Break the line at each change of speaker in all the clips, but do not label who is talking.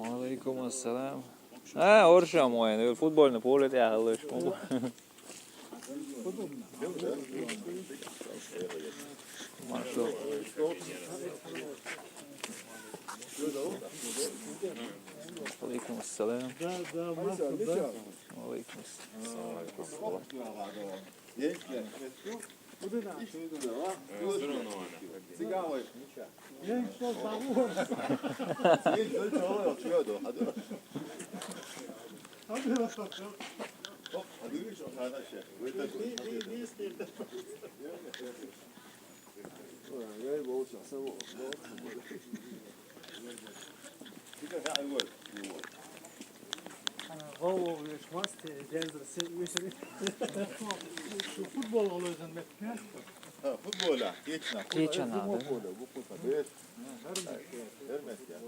Alaikum assalam. Ha, orşam o yani. Futbolunu polet ya Allah aşkına. Maşallah. Alaikum assalam. Alaikum assalam.
Futbol oluyorsun be.
Futbola, geçme.
Geçen abi.
Bu kupa. Evet. Vermez ya.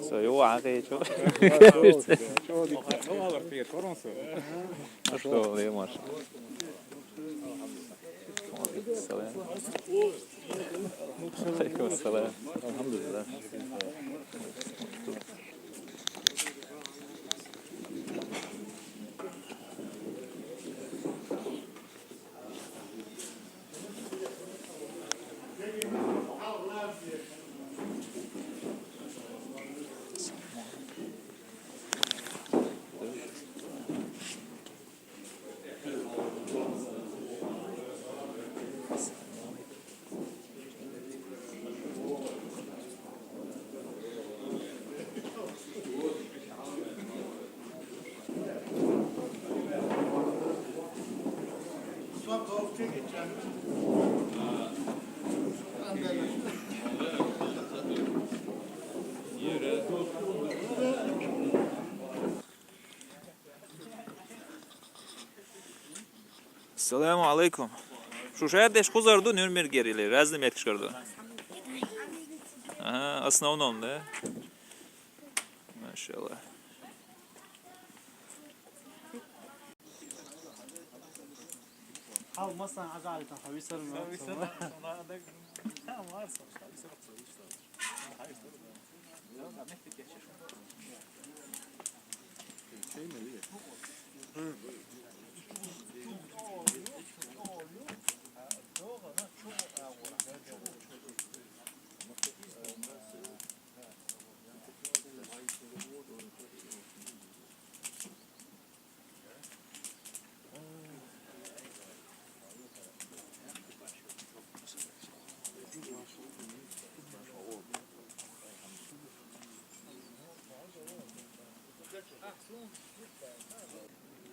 Så jo, jeg tror. Что, det Маша? Alaikum assalam. Alaikum assalam. Alhamdulillah. Assalamu alaikum. Şu şehirdeş kuzardı Nürnberg gerileri. Razdım yetiştirdi. Aha, основном, да? Maşallah.
Almazsan azaleten havisarım.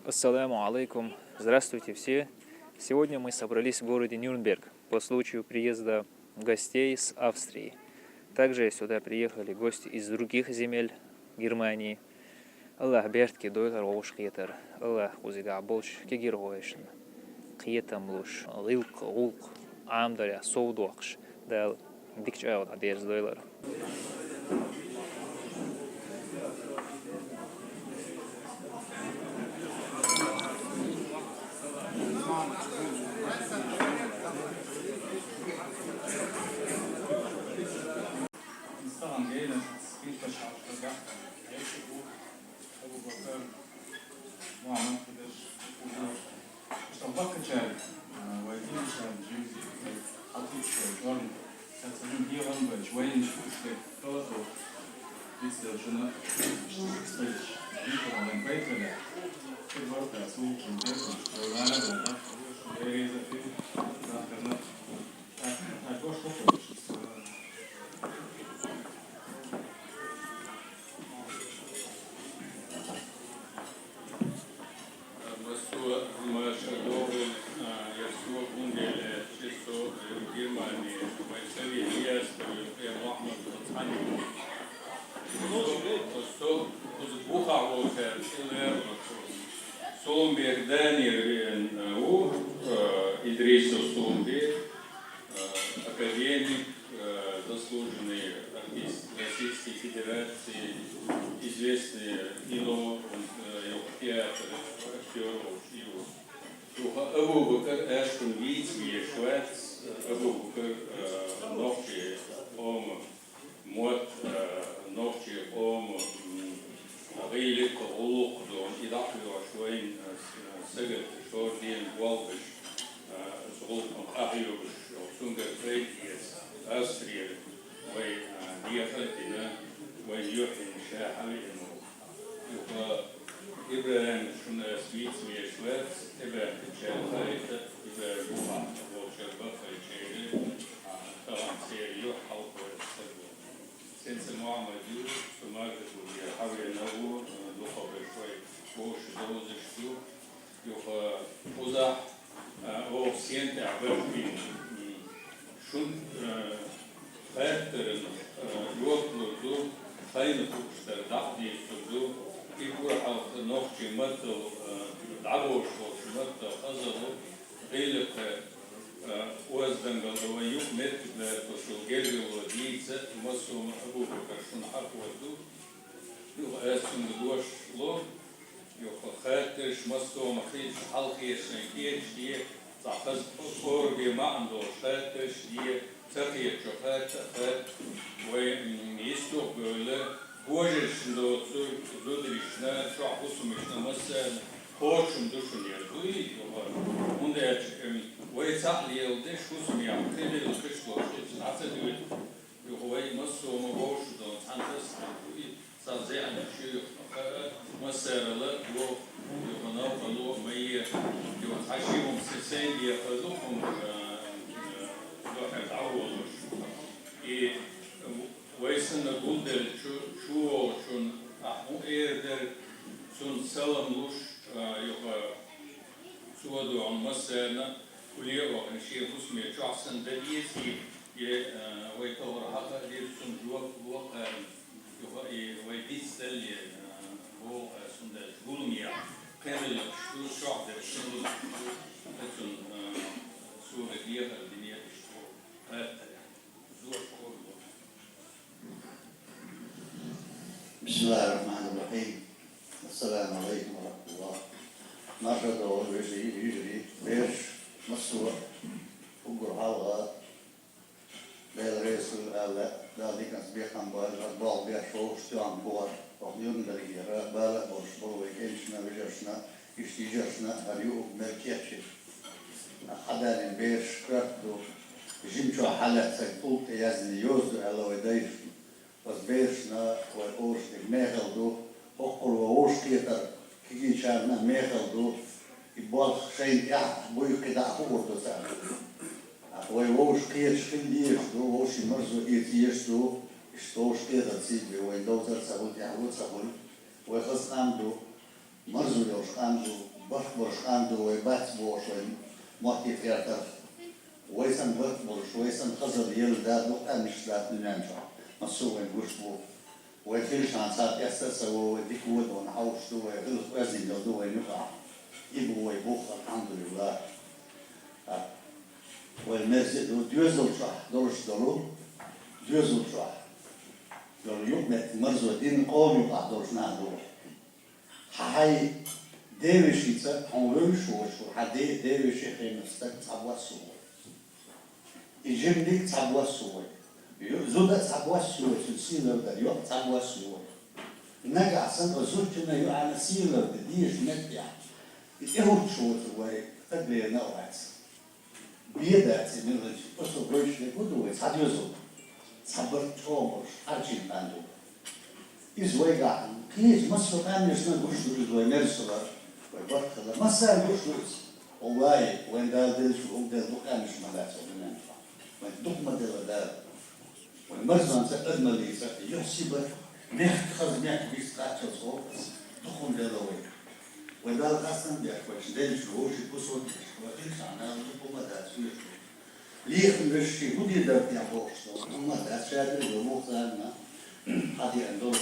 Ассаламу алейкум. Здравствуйте все. Сегодня мы собрались в городе Нюрнберг по случаю приезда гостей с Австрии. Также сюда приехали гости из других земель Германии. Аллах бертки дойлар оғыш қиетар. Аллах өзіға болш кегер қойшын. Қиетам луш. Ғилқ, ғулқ, амдаря, соуду ақш. Дәл дикч ағыда дерз дойлар.
Solonberg'dan u Idriso So'mber akademik заслуженный артист Российской Федерации, известный кино, театр, актеров, Abu Bakr is een wie Schweiz, Abu Bakr nog je om moet nog je om redelijk geholg door iedere schwijn zeggen zo die een walvis zo van Arius of zo'n getraind is Austrië wij die hebben wij juchen schaaien Ibrahim schon Schweiz wie Schweiz Ibrahim Chelhaite Ibrahim Buha وشباب الشيء طبعا سيريو حلقة سنس معمر يو سمارة ويحاول ينوو لقب شوي بوش دوز شو يوخ وزح أو سينت عبر فين شون خاطر يوكلو دو خاين توكستر دعدي تدو يقول حق نوختي متو دعوش وشمتو خزرو غيلك وزن قالوا يوم مت بتوصل جري وديت مسوم أبو بكر شن حق ودو يو أسمع دوش لو يو خاطرش مسوم خيش حلقي سنكير شيء تعخذ أور بما عنده خاطرش دي تقي شخات خات ويستوق بقوله بوجش لو زودريشنا شو حسمشنا مثلا خوشم دوشن يدوي وده ويتعلي يلدش حسمي عقلي الكشلوش نعتدي هو نصه مبوش دون تنتس صار عن الشيخ مسار له يغنوا قالوا مي يحشيهم سيسين يقولهم واحد عوض ويسن قلدر شو شون أحمو إيردر شون سلام لوش يقا سوادو عن مسارنا وليه وعن شيء حسمي شخصن دليسي ويتور حقا ليسون جوق ويديس دلي هو سندل قولميا كامل شو شعب شنو هتون سورة ديها الدنيا شو هات زور كله
بسم الله الرحمن الرحيم السلام عليكم ورحمة الله نشهد ويجري بيش مسوى وقر حلقة بيل رئيس الأعلى ذلك نسبيق عن بعض بيش وشتوان بوار وقيون دليل بالا برش بروي كيشنا بجرشنا يشتيجرشنا هريو مركيتش حدان بيش كرتو جيمشو حالة سيطولت يزني يوزو على وديش was beersna or oorste meegeldo, okkur oorskieter, kikichana meegeldo, ibal geen ja, boeike da hoorde zijn. Wij oorskiet schindierst do, oorsi marzo eerst do, is oorskiet dat zie je, wij dozer sabut ja goed sabut, wij gaan do, marzo jos gaan do, basbos gaan do, wij batsbos wij mocht verder. Wij zijn basbos, wij zijn khazar yel da do, amish da nunancha. مسوي الوشبو ويفيش عن ساعات أساسا وديكود ونحوش دو ويغلق وزن دو وينقع يبو ويبوخ الحمد لله والمرزق دو ديوزل شح دولش دولو ديوزل شح دول يقنع مرزو دين قوم يقع دولش نهدو حي ديوشي تسا حنوش وشو حدي ديوشي خيمستك تعبوسو يجمدك تعبوسو زوجة تعبوسو تنسيلر ده يوم تعبوسو نجع سنة زوجنا يوم سيلر ديش نبيع يهود شو تروي تبلي نوعات بيدات من الرجل بس وش لكودو يتحدثوا صبر تومر أرجع عنده إزواج عن كيس مصر كان يسمع بوشلو إزواج نرسلا ويبرخلا ما صار بوشلو والله وين دال شو ده دكان مش ملاته من ينفع وين دكمة ده والمرزان سأدمى اللي يحسب نخذ نعك بيسقاطه صوت دخون للوي وذلك أصلا بيحكوش دل شروش يكسر وإنس عنا لكم هذا سويش ليه نرشي ودي درت يا بوش أما هذا شادر يومو ثاننا هذه عندهم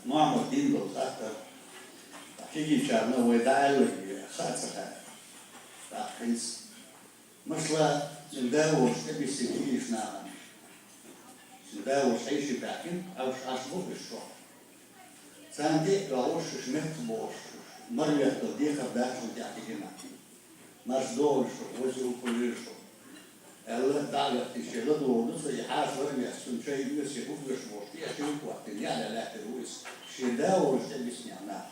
معمر دين بالخاطر كيجي شارنا ويدعوا خاطرها تأخيس مثلا نداوش تبي سكيش نعم سنباوش عيش باكين أوش عشبه بالشوق ساندي لعوش شمت بوش مرية تضيق بداش وتعطي جماعة ماش دول شو وزو كل شو ألا دعوة تشيل دول نص يحاش ورمي أحسن شيء بس يبوك بشوش في أشياء وقت يعني لا ترويس شداوش تبيس نعنا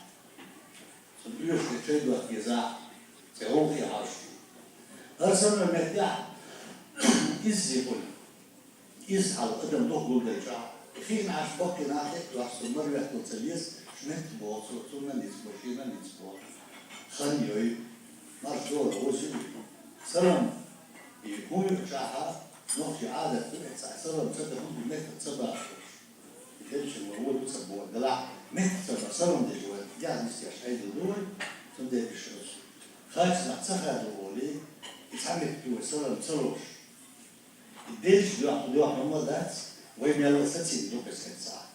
سنبيوش شيء دوت يزع سيروح يعرش أرسل المدع يزيبون يزعل قدم دخول دجاج خين عش باقي نعتك لحظة مرة تلتليس شمت بوص وصلنا نسبة شينا نسبة خنيوي مرجور وزيوي سلام يكون شاحة نقطي عادة تبع سلام تدهم بميت تسبع يدلش المرور تسبوا دلع ميت تسبع سلام دجوال يعني نسيش عيد الدول تندي بشرس خايس نحتسخها دولي يتعمل بيو سلام تلوش يدلش دواح رمضات وين يلا ستين دوك الساعة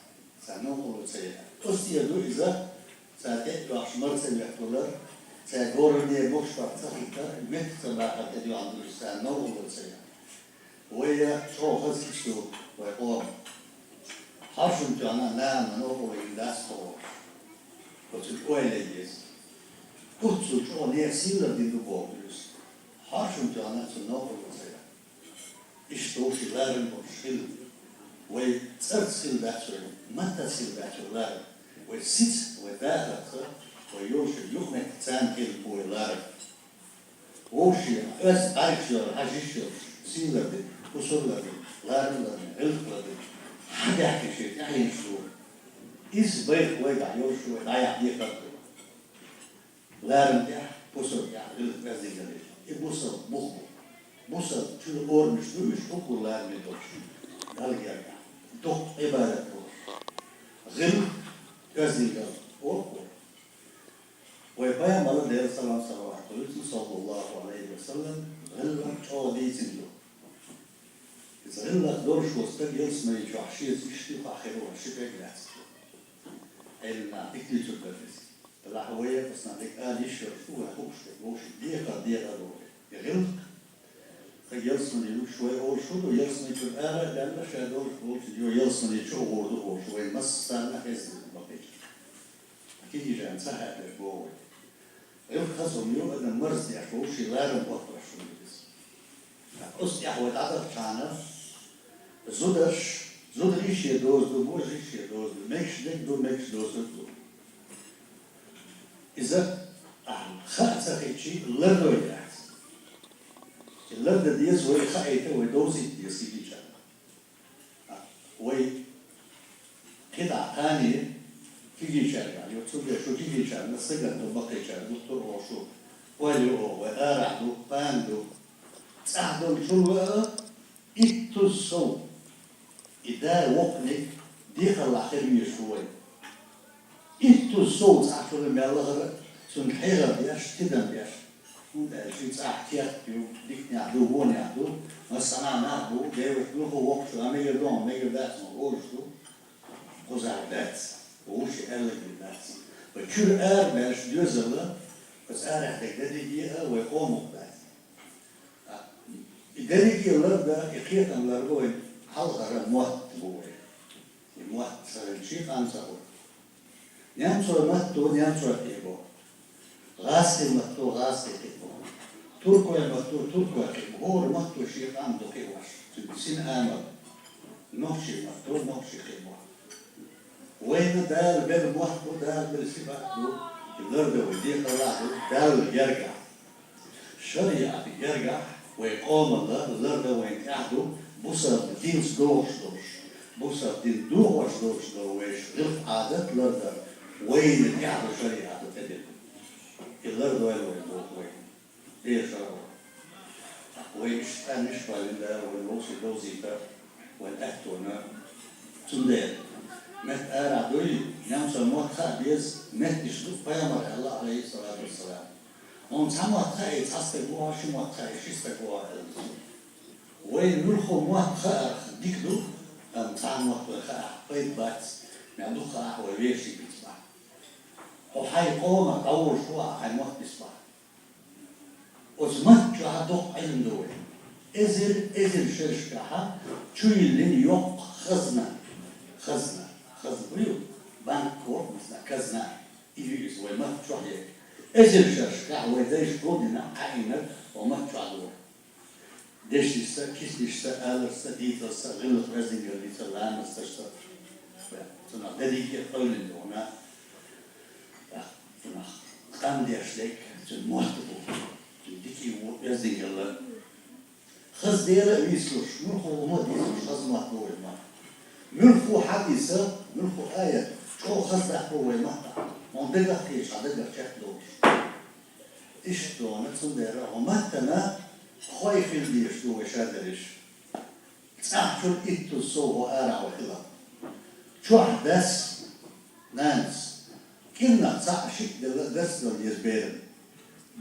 سنقول سيئة أستي يدو إذا ساتي راح مرسل يحتولر سيقولني بوش فرصة مت سبعة تديو عند الإنسان نقول سيئة ويا شو خسيشتو ويقوم حرشم جانا نام نقول إنداس خور كنت أويل يجيس كنت شو نيسير دينو بوكلس حرشم جانا نقول سيئة إشتوش لارن بوشيل وترسل باتر متى سل باتر لار وسيت وباتر ويوش يوم تان كل بويلار وشي أس عايشر عايشر سيلر وصلر لار علق حاجة كشيء يعني شو إيش بيت ويدا يوشوا ضايع ديكتر لار ده بوصل يعني علق زيجلي يبوصل بخو بوصل شو أور مش أكل لار مدوش هالجيا دوك عبادة غل يزيد أوكو ويبايع مال دير سلام صلوات صلى الله عليه وسلم غل أو ديزينلو إذا غل دور شو استجيل اسمه يجوحشي يشتي فاخره وشي بيجلس إلنا تكتي تبرز الحوية بس نعطيك يشر شو هوش هوش ديقة غل يلسني شوي أول شو يلسني في الآخر لأن شادور شو يلسني شو غورده شوي مس سنة حزب بقيش أكيد يجي عن ساعة بقول يوم خصم يوم أنا مرز يحوش يلارم وقت شو بس أصل يحوي عدد كانه زودريش يدوز دوبوزيش يدوز ميكش ديك دو ميكش دوز دو إذا خاطر هيك لردو يحس اللردة ديز وي خايته ودوزي ديز يجي وي كده ثاني تيجي شارع يوتيوب شو تيجي شارع نسجل تبقي شارع دكتور وشو وليو وأرعدو باندو تعدل شو إتوسو إذا وقنك ديخ الآخر يشوي إتوسو تعرفوا لما الله سنحير بيش تدم بيش شو تعرف بيو ديك نعدو هو نعدو الصنع نعدو جاي له وقت أما يدوم ما يبدأ نقول شو قزع بات وش قال لك بات وكل باش جزء بس أرح تجديها ويقوموا بات الجديد يلرد يخيط أن لرجوين حلقة الموت بوي الموت سرنشيط أنسره نيانسر ماتو نيانسر إيبو غاسل ماتو غاسل إيبو تركو ماتو تركو إيبو هو ماتو شيط عنده كيواش تبسين آمر نوشي ماتو نوشي إيبو وين دال بالموت دال بالسباق يلرد ويديق الله دال يرجع شريعة يرجع ويقوم الله الأرض وين قاعدوا بوصل دينس دوش بوصل دين دوش ويش غير عادات الأرض وين قاعدوا شريعة تدل الأرض وين ليش ويش أنش بالله والوصي دوزيتا والأهتونا تندل مت أرى دولي نعم سموت خابيز مت يشوف بيامر الله عليه الصلاة والسلام on tamwa khai taste go shimo khai shiste go we nulkho mo kha dikdu am tamwa kha bayt bat nadu kha wa weshi bitba o hay qoma qawr shwa hay mo bisba ozmat jado ayndu ezil shirshka ha chuyilin yok خزنة بيو بانك كور مثلا كزنة يجيز وما تشوحي أجل شرش كعوة دايش قودنا عينك وما تشوحي ديش يسا كيس يسا آلرسا ديترسا غلط رزنجر لتلان استشتر تنا دديك قول هنا تنا قاندي أشلك تن محتبو ديكي رزنجر خز ديرا ويسلوش ملخو وما ديسلوش خز محتبو ملخو حديثة ملخو آية شو خز دحبو ومحتبو on dega kies aan de checkdoors. Is door net zo der romatana gooi veel die sto is er is. Tsachul itu so ara wa khila. Shu ahdas nans كنا صعشك درس لو يزبيرن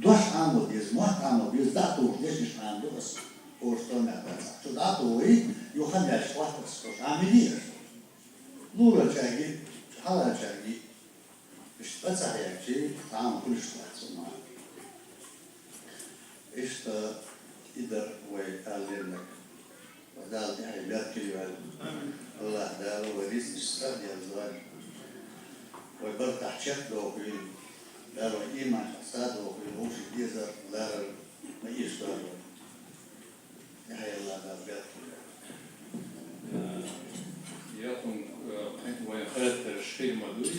دوش عمود يزموت عمود يزداتو ليش مش عنده بس ورطنا بس شو داتو وي يخلي أشواط بس عاملين لولا شاقي حالا شاقي مش بس هيك شيء تعامل كل شيء صنع إيش تا يقدر ويعلمك ودال دي حيبات كيوال الله دال وريس الشتاد يا زوال ويبرتح شكله في دارو إيمان حساده في الوش الجزر دار ما يشتغل يحيى الله دار بيات
يكون وين خلت الشيء مدوي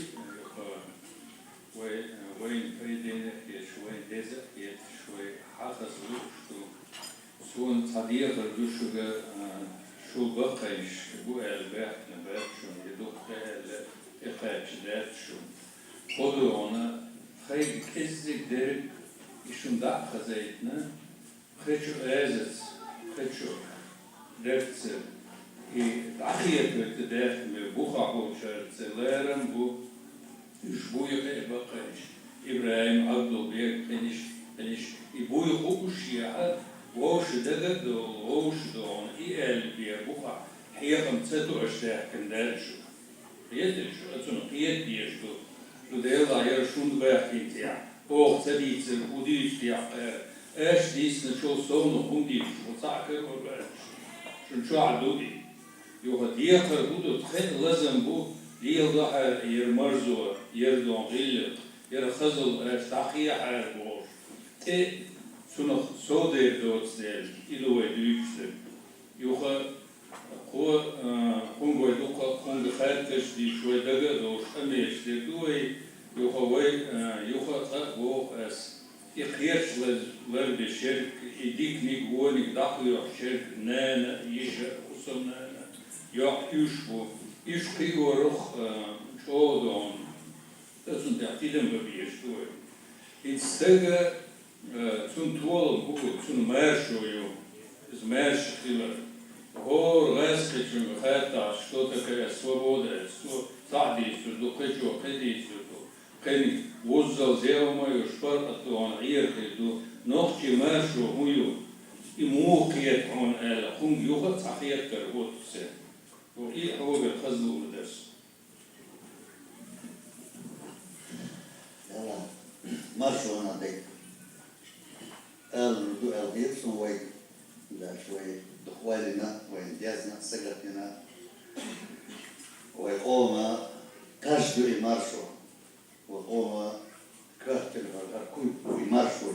وين فريدين شوي دزا شوي حافظ شو سون صديق الدوشة شو بقيش بو الباء نبات شو يدوق إقاش دات شو خدوا أنا خير كذب درب يشون دع خزيتنا خيشو أزس خيشو درت عقية بتدافع بوخا بوشر سلارم بو يشبو يقع بقيش إبراهيم عبدو بيك بنش يبو يقوش يحد ووش دقد ووش دون إيال بيا بوخا حيقم تساتو أشتاح كندارشو يدرشو أتونو قياد بيشتو لديلا يرشون باقي تيع أوه تبيت الخديج تيع اش ديس نشو صونو خنديش وصعكر وبرش شنشو عدودي يوها ديقر بودو تخيل لازم بو ليل ضحر يرمرزو يردون غيل يرخزل اشتاقية عربوش تي سنخ صودر دوتس ديل إلوه دوكسل يوها قو خونغوي دوكا خونغ خاركش دي شوي دقا دوش أميش دي دوي يوها وي يوها تقو اس إقيرش لرب شرك إديك نيقوني داخل شرك نانا يشا وصل نانا يوح يشبو يشقي ورخ شودون تسون تعتيدن ببيشتوي إنستغى تون طول بو تون مارشويو إز مارش خيلر هو راسك شو خاطع شو تكا свобода صعدي سو قيشو قدي سو قني وزل زيوما يشبر أتوان غير خيدو نوختي مارشو هيو يموقيت عن آلا خون يوخد صحيح كربوت سين وإيه هو بالخزن والدرس
يلا مارشو أنا ديك الردو الغيرسون وي لا شوي دخوالنا وإنجازنا سقطنا ويقوم كاشدو مارشو وقوم كاتل هركوي مارشو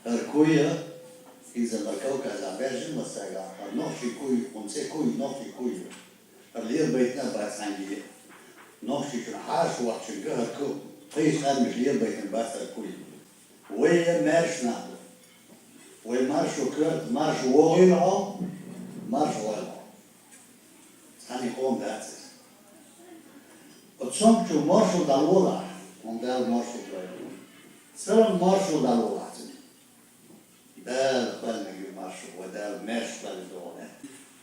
هركويا إذا الكوكب زعباجن وساجع نوحي كوي ومسي كوي نوحي كوي اللي بيتنا بعد سنجي نوحي كن حاش وحشن كهر كو فيش قال مش ليه بيتنا بعد كوي ويا مارش نعمل ويا مارشو كرت مارش وغيرها مارش وغيرها هني قوم باتس وتصوم شو مارشو دالولا وندال مارشو دالولا سلام مارشو دالولا دال بالنجي مارشو ودال مارش بالدونه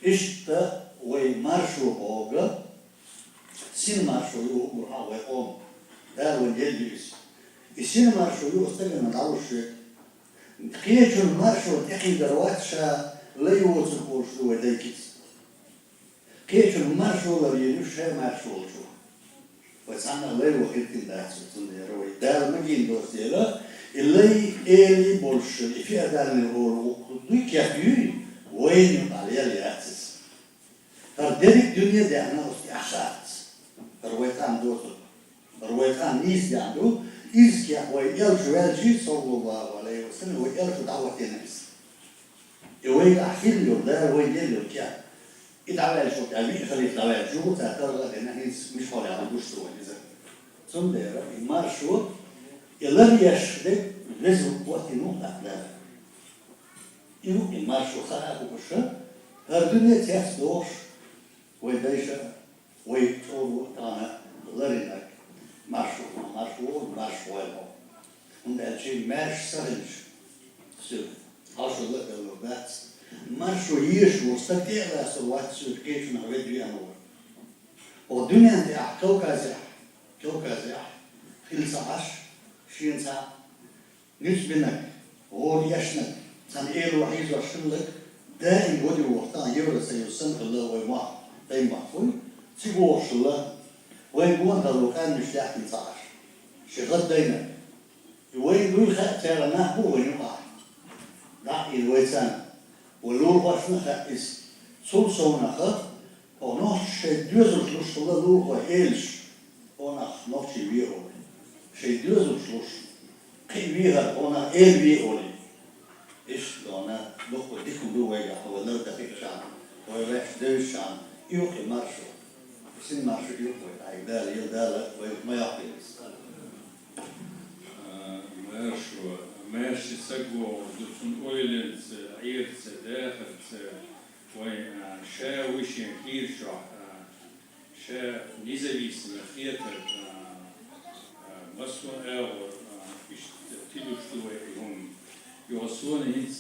إشتا وي مارشو هوغا سين مارشو يو هاوي قوم دال ونجلس السين مارشو يو استلم دالوش كيجو مارشو تحي درواتشا لا يوصل شو وديكيس كيجو مارشو لا ينوش مارشو شو وسانا لا يوقف داتس تندروي دال مجين دوسيلا اللي إلي بولش في أدان الأورو دوي كافيوي وين على اللي أسس هاد dedik dünya değerine yaşarız. Ruvaytan dostum. Ruvaytan niz yandu. İzki ve yelşu velci sallallahu aleyhi ve sellem ve yelşu davetiniz. Ve ahil yolda ve geliyor ki İdavel şu tabi خليت دعوة شو تعتبر لأن هي مش حول على الجسر والجزء. ثم ده إمار شو يلر يشدك لازم وقت نقطة لا. يو إمار شو خلاص وكشة هالدنيا تحصلش ويدايشة ويتطور تانا لرينك مارشو ويلو. وده شيء ماش سهلش. سو عشان لك لو بس مارشو يش وستكيلا سوات سوتكيش نعبدي أنا والدنيا أنت كوكازح خلص عش شين ساعة نسبنك غور يشنك سن إيل وحيد وشلك دائم ودي وقتان يورس يوسن الله ويما دائما فوي تيجو الله وين هذا كان مش تحت عش شغل دينا وين دول خات ترى هو يقع لا الويتان ولول واشنا is solsonige och nog duizendslus van de lul van eens onach nog si weer oli. Duizendslus geen weer onach weer oli. Is dan nog wat dik om doen wij gaan we nooit dat ik aan. We weg dus aan. Uw gemarsje. Sin marsje uw wat ik daar heel daar we mij afdelis.
ماشي سجوا دوتون اويلنز عيرت داخلت وين شا وشي كير شا نيزابيس مخيطر مسكون او تيلو شتوي هم يوصون هنس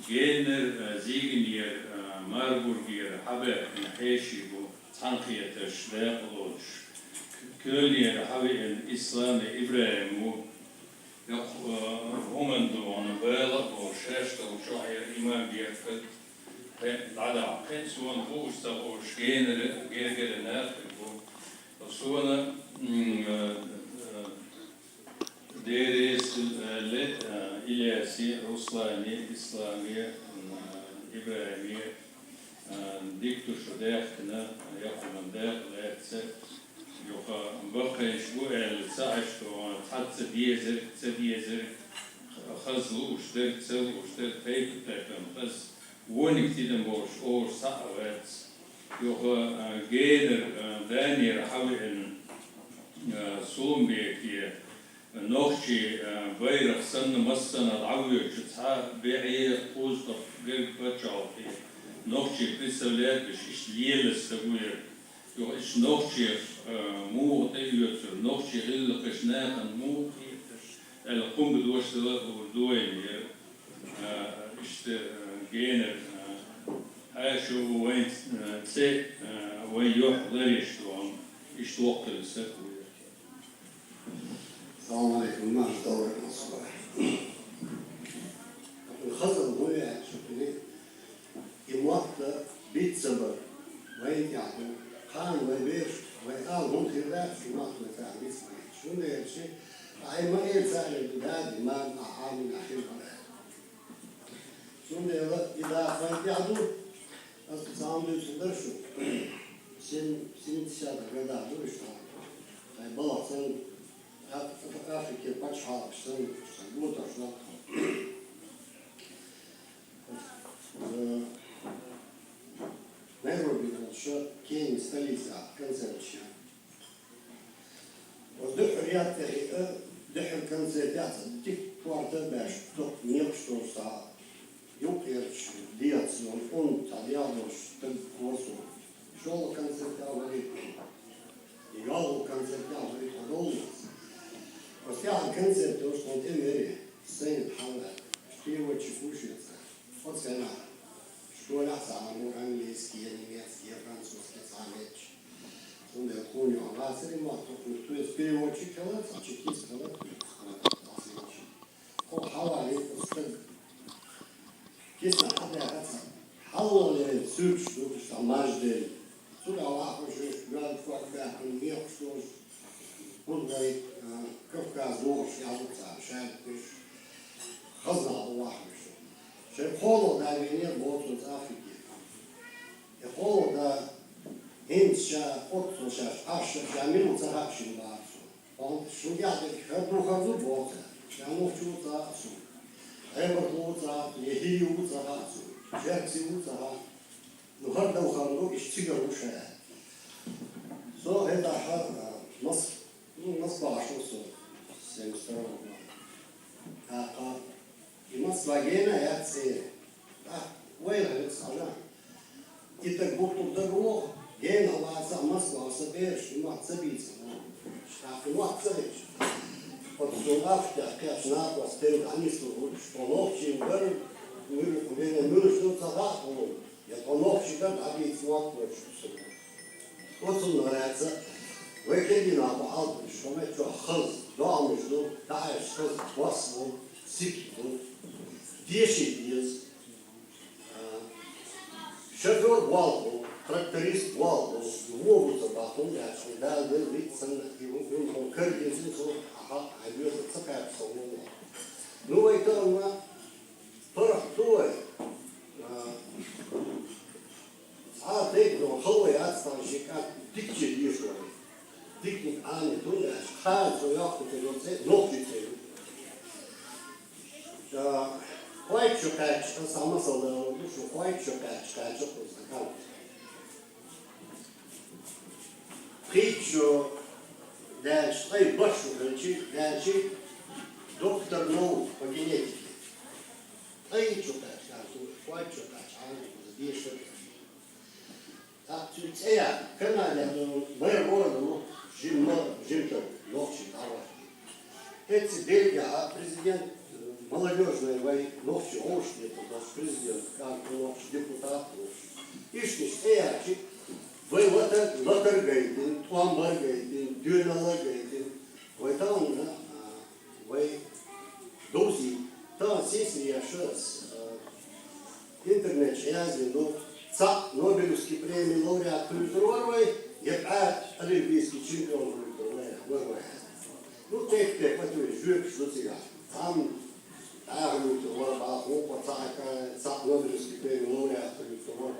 جينر زيغنير ماربورغير حبا نحيشي بو تنقيتش داخلوش كولير حبا الإسلام إبراهيم هم دون بالغ وشاشة وشعير إمام بيرفض على عقل سوون بوستا وشجينر جير ناخد وسوون ديريس إلياسي روسلاني إسلامي إبراهيمي ديكتور شداخنا يقوم داخل يوكا بقى شبوع الساعش وحتى ديزر خزلو وشتر تايب تايبن خز ونك تيدن بوش اور ساعات يوكا جيدر دانير حوين سوم بيكي نوخشي بيرخ سن مسن العوي جتها بيعي قوزطف غير بتشعو في نوخشي بريسولات بش إش ليلس تقوير Jo is nog zeer moe tegenwoordig, nog zeer heel gesnaakt en moe. En dan komt het door je is de gener. Hij is zo wijn zet, wijn joh daar is gewoon is toch te zeggen.
السلام عليكم ما دور الصباح الخزن هو يعني شوفني يوقت بيت صبر وين يعني خان وبيش وقال هم خلاف في مصر مثلا اسمه شو ده الشيء هاي ما يسأل البلاد ما أحامل أخير بلاد شو ده إذا فايت يعدو أصلا بيصدر شو سن تشاد كذا دو إشتغل هاي بلغ سن أفريقيا باتش حالك سن موتر شو Найроби, що Кенія столиця концертча. Воздух ряд дехер концертяца, тих квартал беш, то не что са. Юкерч, диацон, он тальянош, так косо. Шел концертя говорит. Играл концертя говорит, родолос. Остял концерт, то что он имеет, сын хала, что его чекушится. Вот сена. Школа самому английский, немецкий, французский, самец. Он я помню, а нас ремонт, то есть переводчик, а чекист, он хавали, кисно хавляется, хавали сюрч, что маждель. Сюда лапы же, град факта, он мех, что он говорит, Кавказ, нож, языца, шайбыш, хазал лапы. Холод на вине вот из Африки. И Hintscha, Ottocha, Ascha, Minuta Hatchin Barso. Und schon ja, ich habe noch ein Wort. Ja, noch zu dazu. Heimat Uta, Jehi Uta, Scherzi Uta, noch hat auch ein logisch Zigarusche. So, это Москва, что с 72 года. И Москва гена, я цель. Уэльс, она. И так будто дорог, гена, лаза, Москва, соберешь, и мать забиться. Штраф, и мать забиться. Вот сюда, как надо, стель, они служат, что ловчий, мürüş zaten olur. Ya tonokçudan abi itmak ölçüsü. Otun naraza ve kendine almış, şöyle çok hız, doğmuştu, daha hız, baslı, sikti, değişikliyiz. Şoför valdo, traktorist valdo, vurdu bakın gerçi, daha bir bitsen, bir kırgızın sonra, ayıyorsa çıkar sonra. Nu uităm părături. A tekno hălăi asta și ca dicce dișori. Dicnic ani tunde, hai să iau cu te roțe, noptițe. Quai ciocaci, asta mă să dă, nu știu, quai ciocaci, ca ce pot să cam. Priccio, de-aia stai bășul, de-aia doctor nou pe genetică. Aici o caci, aici o caci, aici o caci. Dar tu-ți ea, când alea, mai rău, jimtă, loc și dava. Эти Бельгия, президент молодежный, loc și oștie, toți prezident, loc și deputat, ești ea, voi lătărgăitin, toambărgăitin, dünălăgăitin, voi tău, voi dozi, ta sesija šas internet šiazį, Nobeliuski premijai laureatų Lietuvoj ir olimpijski čempionų Lietuvoje. Nu taip, pat žiūrėk, šluciga. Tam Lietuvoj, pasaka, Nobeliuski premijai laureatų Lietuvoj.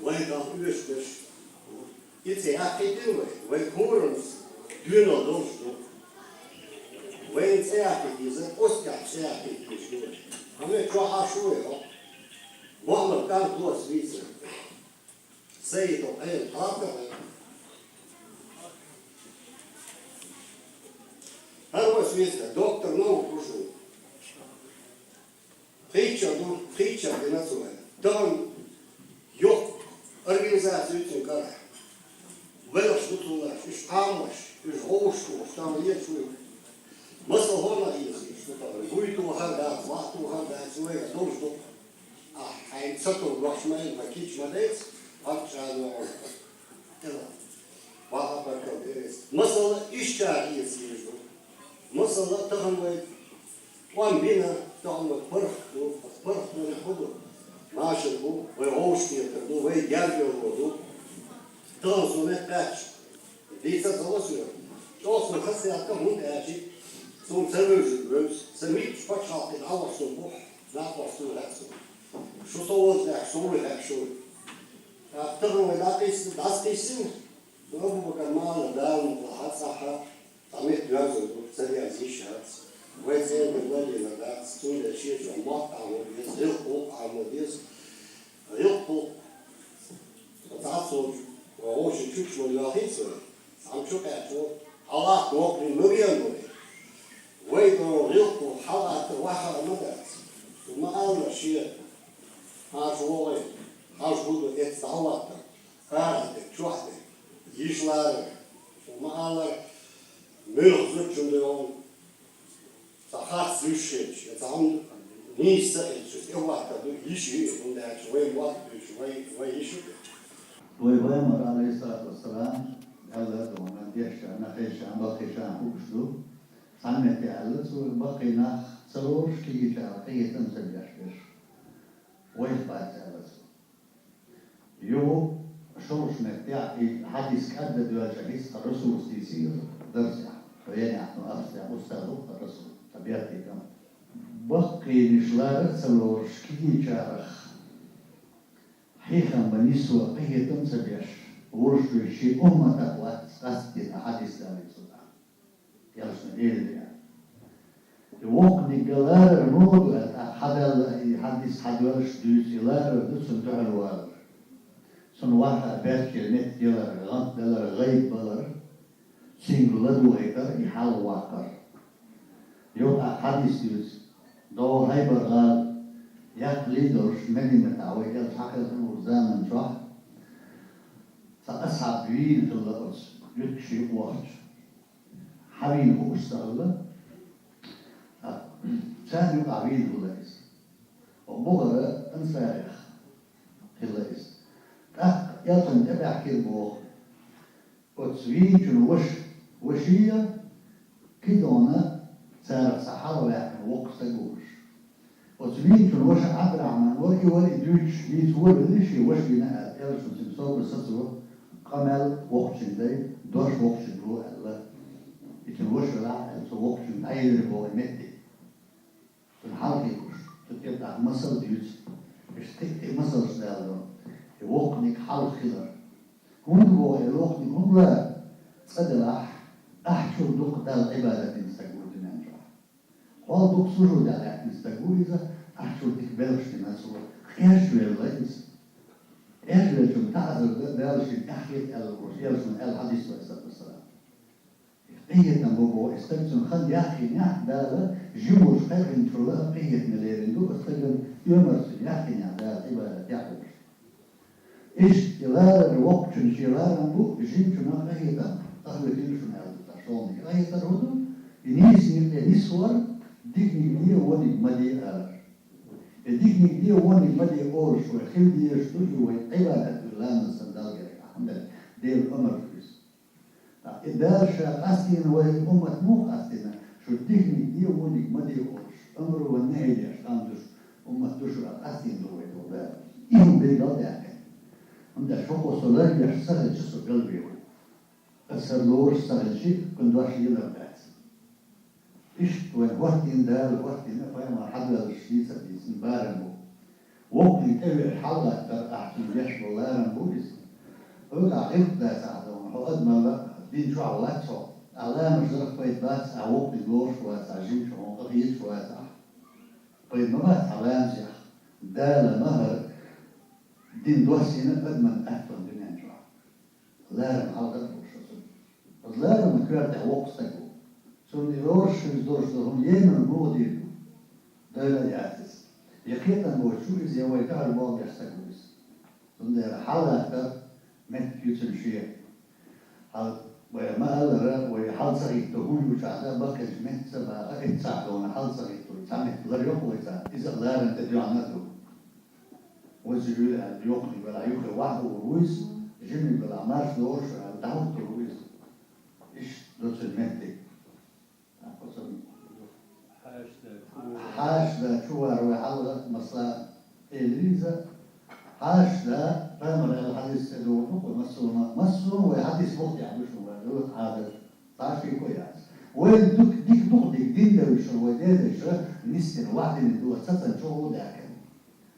Vaikam iškiš. Itse akeitimai, vaikūrams, dyno daužtų. Vem se apetiză, o să se apetiză. Am eu ce așa eu. Mă cam toți viță. Să-i tot el, apă. Arvă sviță, doctor nou cușu. Pricea de naționă. Tam eu organizație în care văd ștutul ăla, și amaș, și oșcu, și tam ieșu. Măsă horna iesi, ștutul, uitu handat, vatu handat, suega, domnul. Ein Zettel Rochman, my kids, my days, Akchan, Masala Ishtar is usual. Masala Tahamway, one bina, Tahamway, Perkman, Hudu, Mashabu, where Oshkir, the way Gabriel Hudu, those who met patch. These are also. Also, Hassia Kamundaji, some television groups, some meat spot out in our soul, not for so that's so. Що то якщо того дастися, добу канал даун хацаха, там є зв'язок, це я зішац. Ви це не владі надат, стуля ще жамат, а модіз, рилпу, а модіз, рилпу. Оцацу, очі чучмо лягицю, сам чукачу, Аллах мокрий мир'яновий. Вийду рилпу, халат, ваха надат. Маална ще Aşoğlu, aşbudu et sağlattı. Kardı, çoğadı, işleri, mağalar, mülk çünkü on sahat düşüş, tam neyse etçiz, evlatta işi, bunda çöğün vakti, çöğün işi.
Peygamber aleyhissalatu vesselam Allah doğunan yaşana, yaşana, bakışana hukuşlu. Sanmeti Allah'ı bakına salor ki geçer, kıyıtın sebyaşdır. ويخبأت أبدا. يو شوش نتاعي حديث كذا دواجه حديث الرسول استيسير درجة ويعني احنا أرسل أستاذ الرسول طبيعتي كم بقي نشلار سلوش كي جارخ حيخا بنيسوا قيه تمسبيش ورشوا الشيء أمتك وقصدي أحاديث داري صدا يلسنا إيه يعني وقني قلار نود حدا حديث حدوش دوس يلار دوسن تعلوار سن واحد بيت كلمة يلار غنط دلار غيب بلار سينغلر وغيتر يحال واقر يوم حديث دوس دو هايبر غال يقلي درش مدينة عوي يل حقل زمن شهر فأصعب وين في الأرض يكشي وقت حبيب هو اشتغل ثاني عبيد هو ليس وبغرة انفارخ هلايس يلتن تبع كيبو وتسويج وشية كيدونا سارة صحارة واحد وقت تقوش وتسويج عبر عمان ولي دوش بيتور بديشي وش بناء يلشن تمسور بسطوه قمل وقتين داي دوش وقتين هو الله يتنوش ولا يتو وقتين عيد هو مدي تنحال كيكوش تتبع مصر ديوت اشتكتي مصر سدالو يوقنك حال خلر هون هو يوقنك هون لا صدلاح احشر دوق دال عبادة نستقول دنانجا قال دوق سجود على نستقول إذا احشر تكبرش نسوه خياش ويلايز إيش شو تعذر دارش الأحياء الرجال شو الحديث والسلام. قية نبوة استمتع خد يحكي دار جمهور خير إن شاء الله قية مليارين دو استخدم يومرس يحكي دار عبادة يحكي. إيش إلى الوقت شنشيرار نبو جيم شنا قية أهل كل شنا تشوني قية ترودو ينيس صور ديك نيجي ودي مدي ديك نيجي ودي مدي أورش وخيل دي يشتوي وعبادة الله من صندال جري الحمد لله دير أمر فيس إدار شاقستين وأمة مو قستنا شو ديك نيجي ودي مدي أورش أمر والنهي يشتاندش أمة تشرع قستين دوي دولا إيهم بيجاد يعني عند شوكو سولار يشتغل جسر قلبي السرلور اشتغل شيء كنت واش يلعب إيش وين دار وقتين فاهم حد الشيء سبيس بارمو وقتي تبع حلقة أحسن جيش والله رمبويس أوقع إبدا ساعدون حقد ما دين شو عوات شو على مجرد بيت بات أوقع الدور شو ساعجين شو قبيل شو ساع بيت ما بات على مزح دال مهر دين دوسينا قد من أحسن دنيا شو لا رم حلقة وش لا رم كرت وقت سكو سوني روش دورهم يمن موديل دولة يعتز يقينا موجود إذا هو يتعال بعض يستقبل سوني حالة من يوتن شيء حال وما قال وحال صغير تقول وشعلا بقى جمعت سبعة أكيد ساعدون حال صغير تعمل لا يقوى إذا لا أنت جعنته وزجول يقني ولا يقني واحد ورويس جمي بلا مارش دورش دعوت رويس إيش دوت المنتج حاش دا شوار وحلقة مصلا إليزا حاش دا رمر الحديث سدوه ومسوما وحديث مختي عمشو هذا تعرفي كويس وين ديك دين دا وشو وديدا شو نسكن واحد من دول ساتن شو هو داك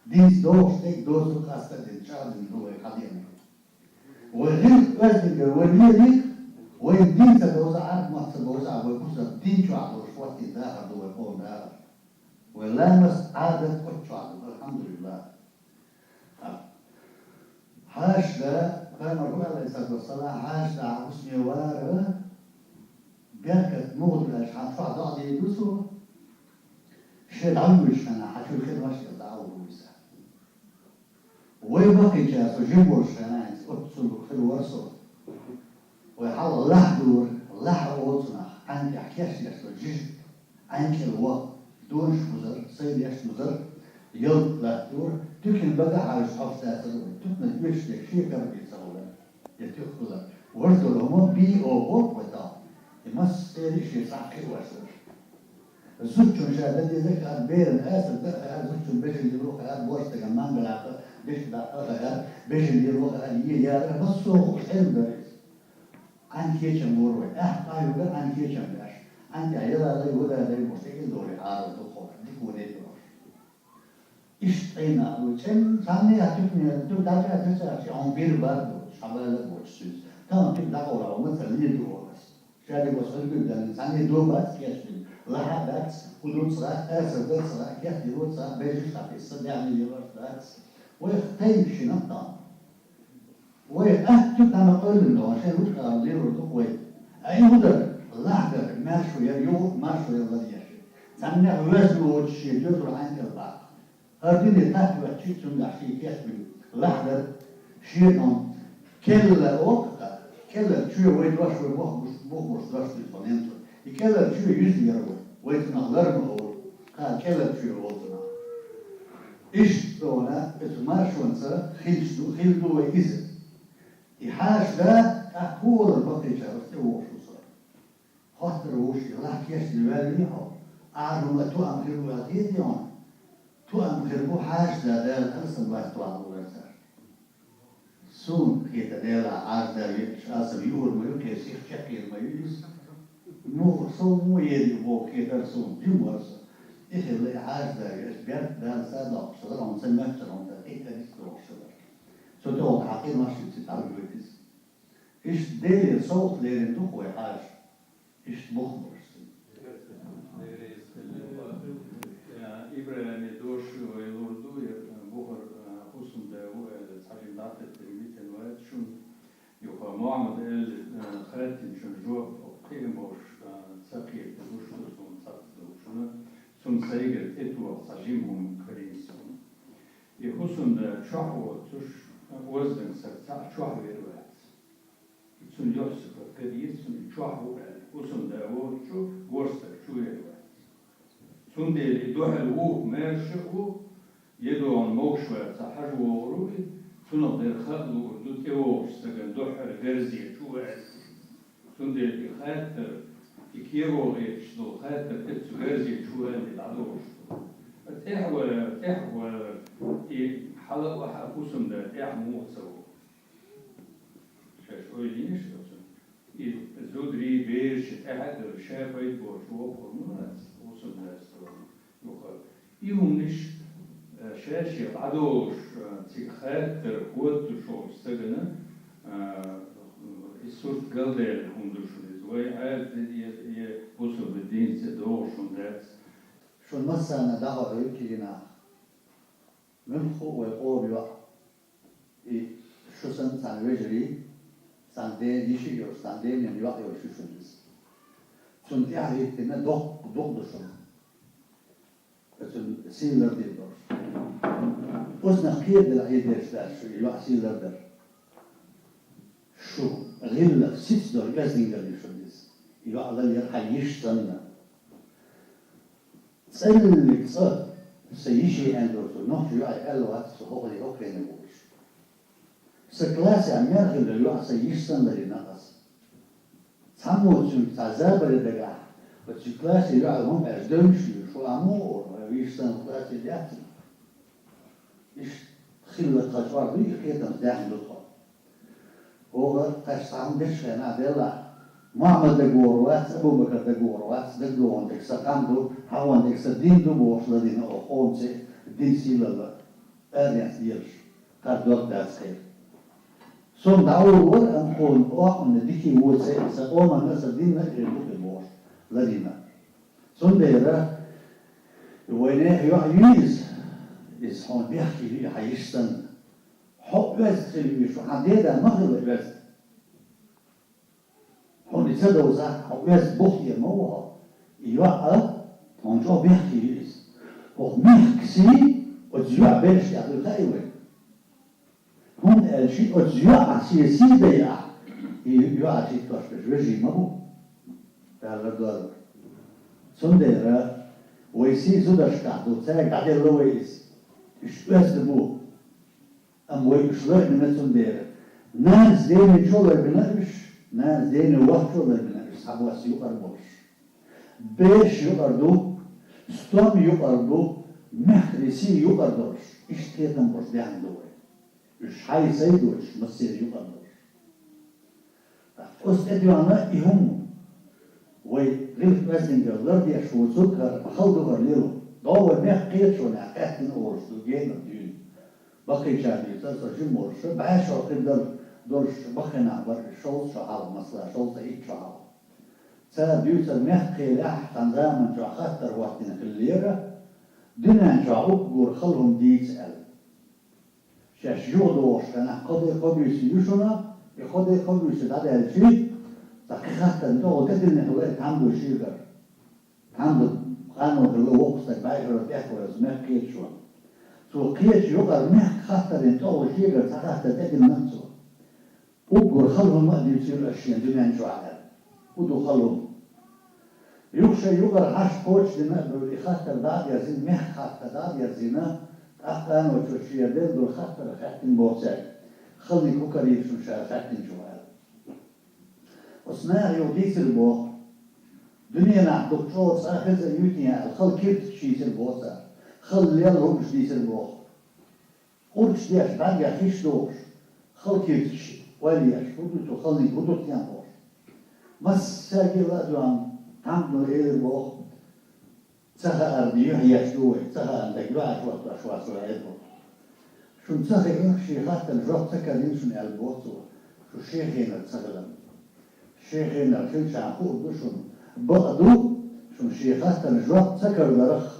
دينس دوش ديك دوش قاستا دين شاد من دول قديم وغير وزنك وليك وين دين تدوز عارف ما تدوز عارف ويكوز دين شو عدوش وقت داخل دول قوم داخل ولامس عادة وشعب الحمد لله حاش دا قام الرسول عليه الصلاة والسلام حاش دا حسني وارة بيركت مغد الأشحاط فعض عضي يدوسو شيء عمش أنا حشو الخدمة شيء دعوه ويسا ويبقي جاسو جيبور شنايس أتصل في الورسو ويحاول لحدور لحوتنا عندي حكاش يسو جيج عنك الوقت دور شمزر سيد يش مزر يل لا دور تكن بقى على شخص تاثر تكن يشتك شيء كم بيسوله يتخلى ورثوا لهم بي أو ودا يمس سيري شيء صح كل واسر زوجون شاهد ذلك بير الآسر ده زوجون بيش اللي يروح بورس تجمعان بالعقل بيش بالعقل بيش اللي يروح يا بس هو حلم دريس عن كيش مروي قايل بقى عن كيش مباش أنت عيلا لي ولا لي مستقل دوري عارض دخول ديك ولي دور İşteyna bu sen sanne atıyorsun tu daha atıyorsun şey on bir var bu şabalı bu söz tamam tu daha ola ama sen ne diyorsun şöyle bu söz günden sanne doğmaz geçtin lahadat hudut sıra eserde sıra kehdi sıra beş kapısı yani yıllar ve teyip şunu tam ve tu tamam öldün de şey bu kadar diyordu ve ayıdır lahdır marşuya yok marşuya var ya sen ne özlü o şey diyor aynı bak هذه تحت وتشيت من عشية يحمل لحظة شيئا كلا وقت كلا شو وين واش وين بوخ راس الفنانتو كلا شو يجي يروي وين نغلر مهور قال كلا شو وضنا إيش دونا اسمه شو نصير خيلدو وإذا يحاش ذا أقول البقية شرفت وش صار خاطر وش راح كيش الوالي هو أعلم تو أمر الوالي يوم تو أمر بو حاج ذا الأصل واحد واحد ورثة سون كيت ديال عاد أصل يور ما يمكن يصير شكل ما يجلس مو صوم مو يدي بو كيت رسوم جم ورثة إيش اللي حاج ذا يسبير ذا صادق صدر عن سنة صدر عن إيه تاني صدر صدر حقيقي ما شو تتعلم بيتس إيش ديل صوت لين تخوي حاج إيش بخبر
إبراهيم دوشو يلوردو بخر خصوم داو تعليمات التربية الوالد شون يوها معمد خاتم شون جواب قيم باش ساقي دوش سون ساقي شون سون سايقر اتوا ساجيمهم كريسون يخصوم دا شحو تش وزن سرتا شحو الوالد سون يوسف كريس سون شحو خصوم داو شو غورستر شو الوالد سوندي دوحل وو ماشو يدون موشوا تحجو وروي سنقدر خلو دو تيوش سجن دوحل غرزي شو سوندي خاطر كيرو غيش دو خاطر تتسو غرزي شو اللي دعوش تحوى حلق وحقوسم ده تحمو سو شاش اويلينش زودري بيش تحدر شافي بوشو قرمونات يوم نش شاشة عدوش تخاطر قوت شو استجنا الصوت قلدل هم دوشون زوي عاد يوصل بالدين تدوش وندات
شو مثلا دعوة يمكننا من هو الأوبيا شو سنة رجلي سندين يشيل سندين يعني واحد يشوف شو شون تعرف إن دق دوشون سيلر ديدور وزن خير بالعيدة شو يبقى سيلر در شو غير سيت دور جازين قال شو ديس يبقى الله يرحيش سنة سألك صار سيشي عندو شو نحجو يبقى قالوا هو اللي هو كان يقولش سكلاس عمير اللي يبقى سيش سنة لنقص سامو شو تعذاب الدجاج بس كلاس يبقى هم أجدمش شو عمور ويشتغل قلت الياتي إيش خلة قشوار دي كده داخل الخط هو قش عم دش أنا دلا ما عمل دجوروات أبو بكر دجوروات دجو عندك سكاندو هو عندك سدين دو بوش لدينا أخونسي دين سيلا أرياس ديرش كردوت داسخير سون داور أنخون أخون ديكي وسي سقوما ناس دين نكر بوش لدينا سون ديرا وينه يعيز إسحون بيحكي لي حيشتن حب بس خليه شو حديدا مغرب بس هون يتصدقوا صح حب بس بخي موها يوقع هون شو بيحكي لي وميحكسي وتجوع بيش يعطي الخيوة هون قال شيء وتجوع سياسي بيع يوقع شيء تشبش رجيم أبو تعال الدار سندرة ويسي زودشكا دوتساك عدي اللويس إشتواس دمو أم ويشوار من سندرة ناس دين شغل بنقش ناس دين وقت شغل بنقش صحبوا سيوقر بوش بيش يقردو ستوم يقردو محرسي يقردوش إشتيتن بوش دي عندوه إش حي سيدوش مصير يقردوش أست أدوانا إهم وي غير فاسنجر لردي أشوزوكر خلدوكر ليرو هو ميخ شو نعكتن أورس دوجين الدين بقي شادي تصل جمهور شو بعيش وقدر دورش بقينا بر شوز شعار مثلا شوز إيد شعار سا بيوصل ميخ لح تنظام شو خطر وقتنا في الليرة دنا شعوب جور خلهم ديت ال شاش جودوش أنا قد يسيوشنا يقد يسيداد الشيء تقيقة نتوه تدري هو الحمد شيء الحمد قانون اللي وقت بعير بيحكوا زمان كيت شو سو كيت يقدر مح خاطر نتوه شيء تقيقة تدري نفسه وقول خلهم ما يصير أشياء دنيا شو على ودو خلهم يخشى يقدر عاش كوتش لما برو خاطر داد يزين مح خاطر داد يزينه أخطأنا وتشيء دل دول خاطر خاتم بوسع خلني كوكري شو شا خاتم شو على وصناعي وديس البوق دنيا نع دكتور ساخذ يوتيا الخل كيف تشيس البوسع خل ليلهم شديس البوق قرش ديش بعد يخيش دوش خل كيف تشي وليش بدو تخلني بدو تيانوش بس ساقي لا دوام عمدو إلى البوق سها أرضيه يشدوه سها عندك لا أشواء سرعيده شو سها إنك خاطر الجواب تكلم شو البوتو شو شيخين تسلم شيخين الكل شعبوه بشون بقدو شو شيخات الجواب تكر برخ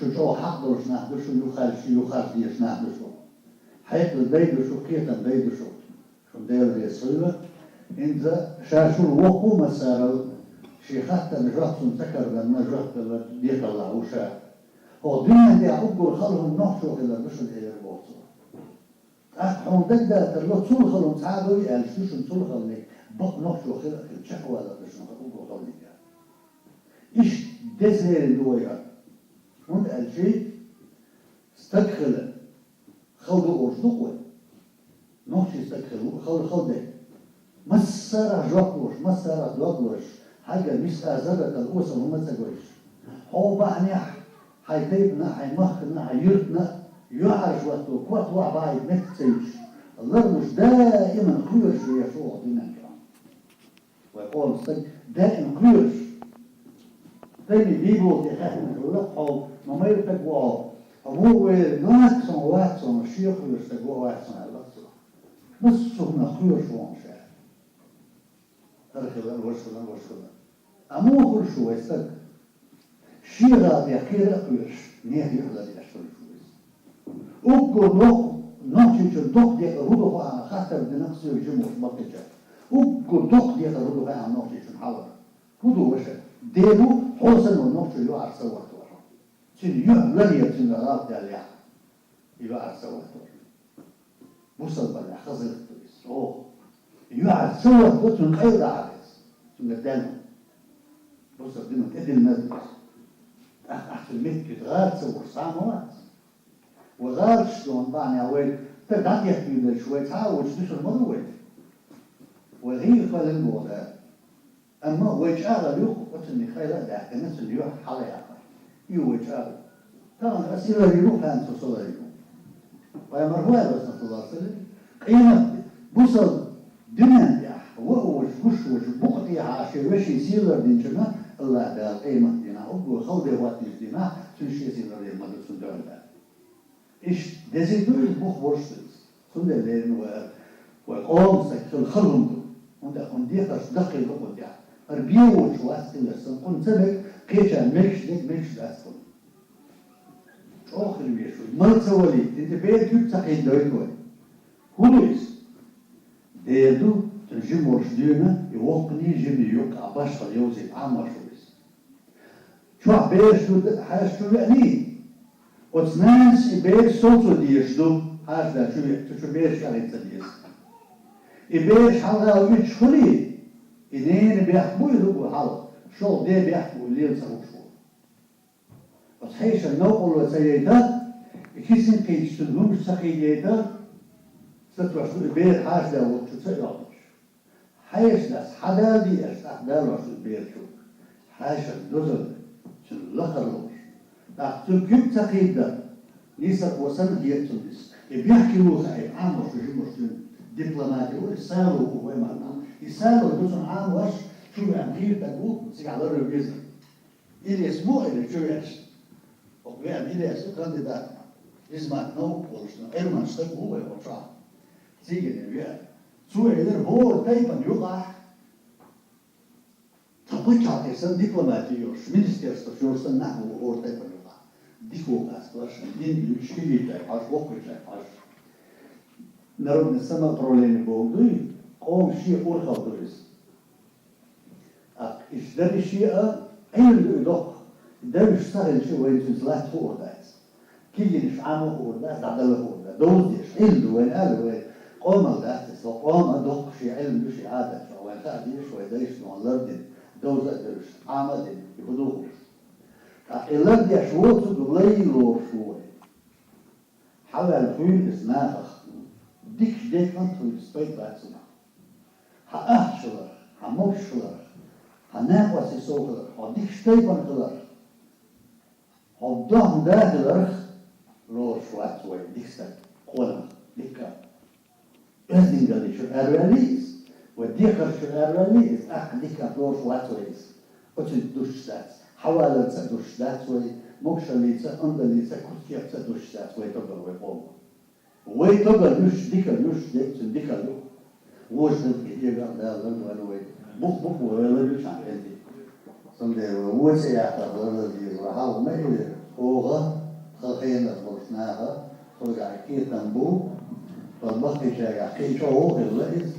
شو جو حقدر شناح بشو يخال دي شناح بشو حيث البيد شو كيتا البيد شو دير دي صيبة إنت شاشو الوقو مسار شيخات الجواب تكر لما جواب ديك الله وشا هو الدنيا دي عقو خلهم نحشو إلا بشو إلى البوتو أحون دقة تلو تلخلهم تعالوا يقال شو تلخل لك بق نحشو خلق الشكوى هذا بشو أقول قولي إيش دزهر الدوية هون الشيء استدخل خلده أرزقه نحشي استدخل خلده مسارة جوكوش مسارة دوكوش حاجة مش أزادة الأوسط وما تقولش هو بعني حيطيبنا حيمخنا حيرتنا يعرف وقته كوات وعباي مكتسيش الله مش دائما كلش يشوع دينا ويقول دائما كلش تاني بيبو دي خاتم الرقعو ما يتقوعو هو ناكسون واتسون الشيخ يستقوع واتسون على الأقصى نصهم كلش وانشاء تركضا وشكلا أمو كل شو يستقوع شيرا بيحكير كلش نيه يحضر يشتغل وكل نحكي الدق ديك الرضو عن خاطر بنفسه يجمع بقية وكل دق ديك الرضو عن نحكي شنحاول كله وش ديرو حسن ونحكي يوعر سوى تور شن يعلن يتم الغاب داليا يوعر سوى تور وصل بلا خزر التويس أوه يوعر سوى تور من غير عارس شن الدانو وصل دينه كده المدرس أحسن متك غار سوى ساموات وغار شلون بعني أول تقعد يحكي له شوي تعاود شو الموضوع وهي خلال الموضوع أما وجهه اليوم وتني خير ده الناس اللي يروح حاليا يوجهه طبعا أسئلة يروح عن تصل اليوم ويمروا بس تصل قيمة بوصل دنيا يا وش بقطي عشان وش يصير ديننا الله ده قيمة دينا أبو خلده وقت دينا تنشي يصير ده ما تصدق ده إيش دزيدور البوخ ورشتز كل الليل وقام سكتل خلهم وده عندي خش دقي لقوا ده أربيو شو أسكن لسه كنت سبك كيشا ميكش أسكن آخر بيشوي ما تسوالي أنت بيت كيف تقيد دويكوي هولويس ديدو تنجم ورشدينا يوقني جمي يوك عباش فاليوزي عامر شويس شو عبير شو حاجة شو يعني وتناس إبير صوتو ديشدو هذا شو بيرش على التديس إبير حلقة ويتش خلي إنين بيحكوا يدوكوا حلقة شو دي بيحكوا اللي ينسوا شو وتحيش النوع وسيدا كيسن كيشتنهم سخيدا ستوشو إبير حاجة وتسيرانش حيش ناس حدا دي أحدال وشو إبير شو حاجة دوزل شو لخروش تجيب تقييدا ليس وصل ديتونس بيحكي له خايف عام وش يجمع دبلوماسي ويسالوا هو معنا يسالوا دوسن عام وش شو يعني تقول سي على الرجل اللي اسمه اللي شو يعيش وقال إلى كانديدات إزمان نو بولشنا إلمان شتك هو يوشا تيجي نبيع سوى إذا هو تايبا يوقع تبقى تيسن دبلوماتيوش مينستيرستو شورسن نحو هو تايبا يوقع ديكو كاستوش دين يشكيلي تايب عاش وقت تايب عاش نرد نسمى برولين بوغدوي قوم شيء أورخا درس إشدار الشيء أين دوق ده بيشتغل شيء وين تنزلات فوق ده كي نشعمه فوق ده تعدله فوق ده دوزيش إلدو وين قالوا وين قوم ده قوم دوق شيء علم شيء عادة وين تأديش ويدايش نولردين دوزة درش عامدين يبدوه اللي يشوط ليلو شوي حول الفيل إسنافخ ديكش ديك أنتو يسبيت باتسنا هأحشلر هموشلر هناقوس يسوغلر هديكش تيبان خلر هدام داخلر لور شوات وي ديكستك قولنا ديكا إزدين شو أراليز وديكر شو أراليز ديكا لور شوات ويز وتن دوش ساتس حوالة دوش ساتس وي موكشاليتsa أنداليتsa كتيبsa دوش ساتس وي تقل وي قوم وي تقل يوش ديكا يوش ديكتن ديكا يو ووش نبكي يقع دالن وانوي بوك ولا يوش عن عندي سندي ووش يعطى ضروري وحاول ما يقول أوغا خلقين البرشناها خلق عكي تنبو فالبخي شاق عكي شوه الليز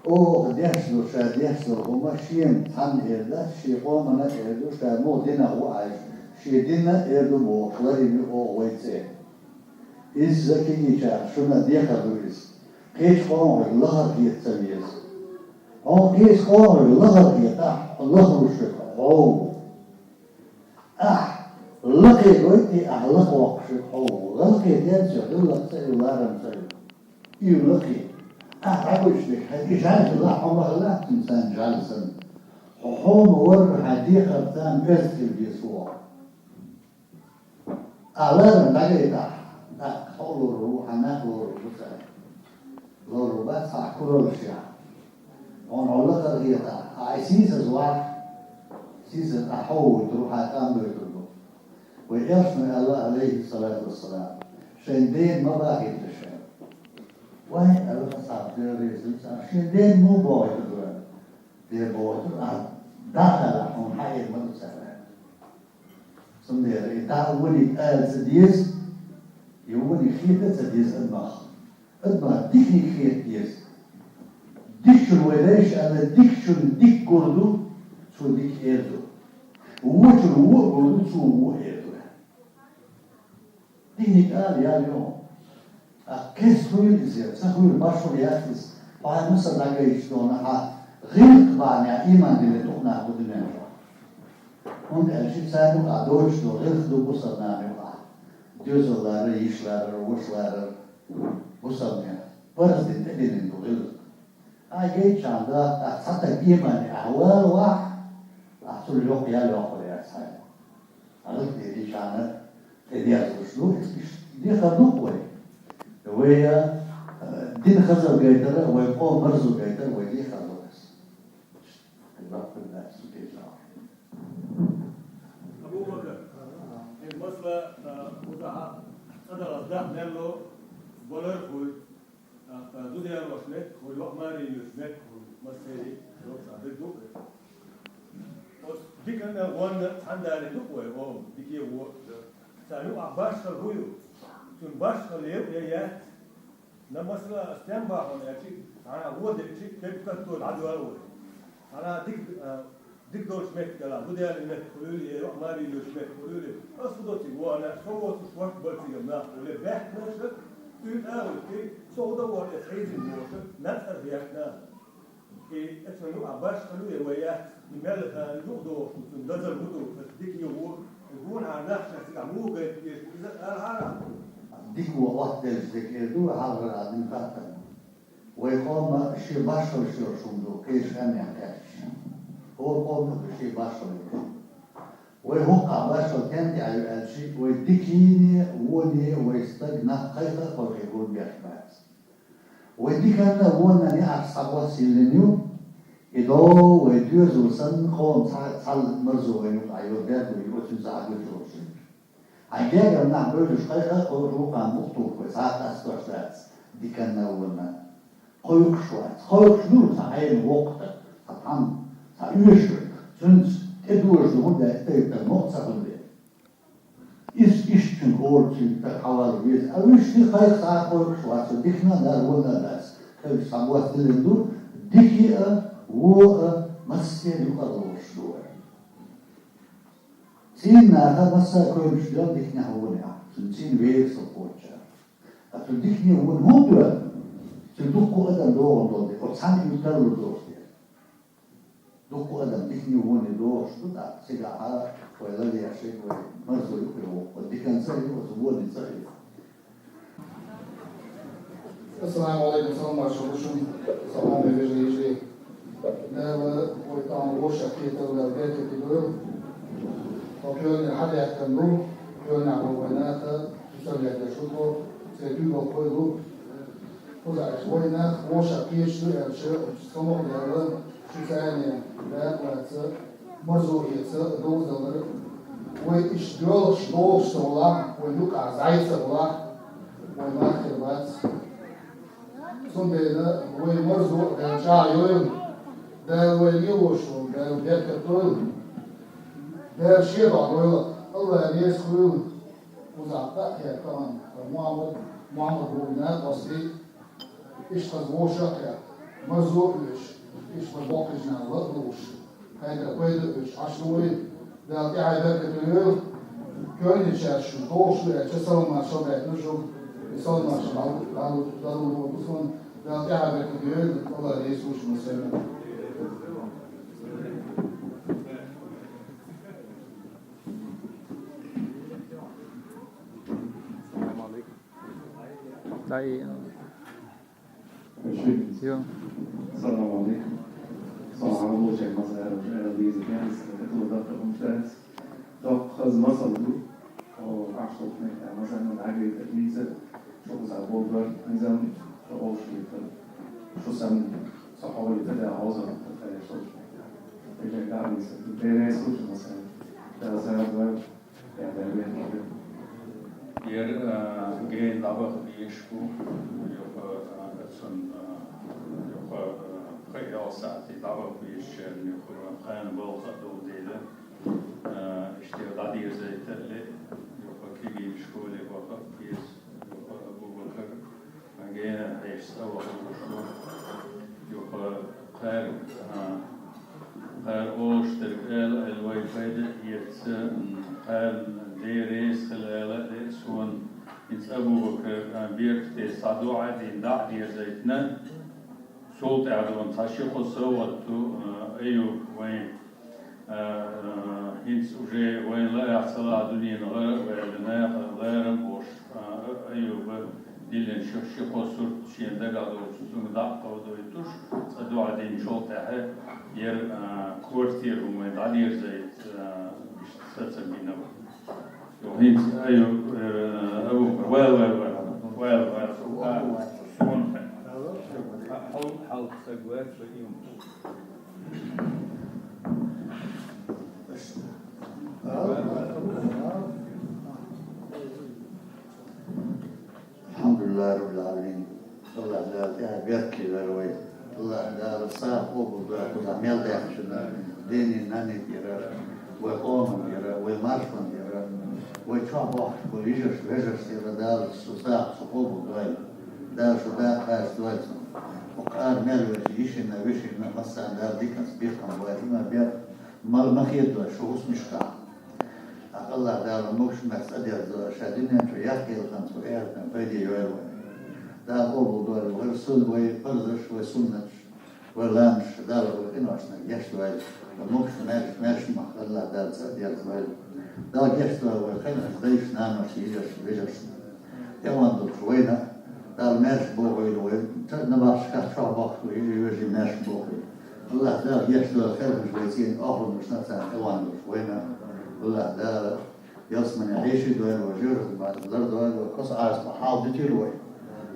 أوغ ديحسلو شا ديحسلو هما شين تحن إيردا شي قومنا إيردو شا مو دينا هو عايش شي دينا إيردو بوخلاري أوغ ويتسي إز زكي شاق شونا ديخا دويس كيش قوم اللغر هي تسميز هون كيش قوم اللغر هي تحت اللغر الشكا هو لقي قوتي أهلق وقشك هو لقي ديانسي غلق سأي الله رمسي يلقي عبوش لك هدي جعلت الله حمر الله تنسان جالسا حوم ور حديقة بتان بيزكي بيسوع أعلام بقى تحت حولوا الروح ناكلوا الروح لو بس عكروا الشيء هون علقة غيرها عايزين زواج سيزن أحول تروح أتأمل يتربو ويرسم الله عليه الصلاة والسلام شندين ما باقي تشعر وين الله صعب جريز شندين مو باقي تدور دي باقي دخل هم حي المدرسة سمدير يتعوني آل سديس يوني خيطة سديس المخ أدنى ديكني خيط ديس ديكشن ولاش أنا ديكشن ديك كردو شو ديك إيردو ووشن هو كردو شو هو إيردو ديني قال يا اليوم كيس خويل إزير سخويل باشر ياتيس بعد مثلا لقى يشتونا غير قبعنا إيمان دي لتقنا بدنا هون الشيء سادو قادوش دو غير خدو بصرنا نبقى دوزلار يشلار وشلار بصرنا برز دي تقلين دو غير أجي شاندا أحسن إيمان أول واحد أحسن لوق يا لوق يا ساي أقول دي شاندا تدي أزوجلو دي خدوق ويا دين خزر جيتر ويقوم مرزو جيتر ودي خزرس الرب الناس تيجا
أبو بكر المسألة وضع أنا أصدق نلو بولر كوي دودي الوسمت كوي وقت ماري يسمت كوي مسيري لوك صادق دوك بس ديك أنا وانا عندنا دوك ويقوم ديكي هو سألوا عباس خلويو تون باش خليو يا نمسلا استنبا هون يأتي أنا هو دكتي كيف كتور عدو أول أنا ديك دور سمت كلا بدي أنا سمت كلولي ماري لو سمت كلولي أصدقتي هو أنا صوت شوات بلتي جمنا ولا بحث نشر تون أول كي صودا ولا خيز الموت نتر بيحنا كي أتمنى عباس خلويا وياه يمل نقدو نزل بدو ديك يقول على نفسه مو جاي إذا أنا
ديك وقت الذكر هذا العظيم فاتن ويقوم شيء باشر شيء شمدو كيش أنا يحتاج هو قوم بشيء باشر ويوقع باشر كانت على الشيء ويديكيني وني ويستجنى قيقة ويقول بيحبات ويديك أنا وانا نعرف صعوة سيلينيو إدو ويديوز وسن قوم صعد مرزو وينو عيودات ويقول تنزع عدو عجاجة نعم بيقول شقيقة روح عن مخطوط وساعات أسكت دي كان نولنا قيوك شوية قيوك شنو تعين وقت طبعا تعيشك سنس تدوش لغدا تيتا نقطة قلبي إيش تنقول تحاول بيز أو إيش في خير ساعة قيوك شوية ديكنا لا ولا ناس كيف ساموات اللي ديكي و مسكين يقدروش دور سينا هذا مسا كل شيء ديكنا هو نعم سنسين وير سبورتشر أتوديكني هو نودر تدوكو أدم دور دور دي أتصاني يتلو دور دي دوكو أدم ديكني هو ندور شو ده سيجاها ولا دي أشيء ومرزو يكره وديكن سيء وزبون سيء
السلام عليكم ورحمة الله وبركاته. سلام عليكم. لا ويطعم وشة كي تولى بيت كدور. وكان حد يحتملوا كان عروانات تسمى يدشوكو سيدوا قويلو. ولا أخوينا وشة كي شو سمو يلا شو ثانية لا واتس مرزو يتس دوز دولار. ويشتغل شغل شغلا ويلوك عزايز شغلا وما خربات. سنبينا ويمرزو شايون ده ويليوشون ده وبيكتون ده شيء ضروري الله يسخر وزعتها يا كمان معمر بونا قصدي إيش خذوشة يا مرزو إيش بالباقي جنا لطوش هذا كويد إيش عشوي ده قاعد بيكتون كون يشاشو دوش له تسلم مع شباب نشوف يسلم مع شباب ضروري بسون ده قاعد بيكتون الله يسوش مسلم
Daí. Sim.
السلام عليكم. صراحة أول شيء مثلا ليزي كان تقول ضغط ممتاز. ضغط خز مصل دو أو عشرة مثلا من عجلة ليزة شو بزع بولدر نظام شو شيء شو سام صحوي تدا عوزة تدا شو إيش قاعد يصير بيناس كوش مثلا ده سبب يعني
yer green dabak biyishku son خيال ساعتي dabak biyish خان بالغ دوديله اشتغل دير زي تلي كبير شكولي وقف بيس أبو بكر جينا هيش سوا شو خير خير أوش ترقل الواي فايدة يتس خير ديريس خلال سون إنس أبو بكر بيرتي صادو عدين دع دير زيتنا صوت عدوان تاشيخو سوتو أيوب وين إنس وجي وين لا يحصل عدونين غير ويلنا غير بوش أيوب ديلن شيخو سورت شين دقادو سون دعقو دويتوش صادو عدين شوط عه yer kwartier om het adier zit zetten binnen. Jo hint ayo wel zo'n حاول تسوي شيء
الحمد لله رب العالمين. الله لا بيركي للوي. الله لا صار أبو بكر ميل داشنا ديني ناني ديرا وقوم ديرا ومارفن ديرا وشابه وليجش ويجش ديرا دال سوساق صحوب دوال دال شداء خاص دوال وقال ميل ويجيشنا ويشنا مثلا دال ديكنس بيفهم ويجنا بير ما خيدوا شو اسم شقا الله دال موش مسألة شادين أنتو يحكي لكم سؤال بدي يوالو دا أبو دور ورسول ويقرش وسنة ولانش دار وإنوشنا يشتوال وموش مارش مخ الله دار سادير زوال دا يشتوال وخلنا دايش نانوش يجش ويجش يوان دو شوينا دار مارش بوغي لوين نباش كشا بخت ويجي مارش بوغي الله دار يشتوال خلنا شويتين أخر مش نفسها يوان دو شوينا الله دار يصمن يعيش دوال وجرز بعد الأرض وقص عارس محاول بتيلوين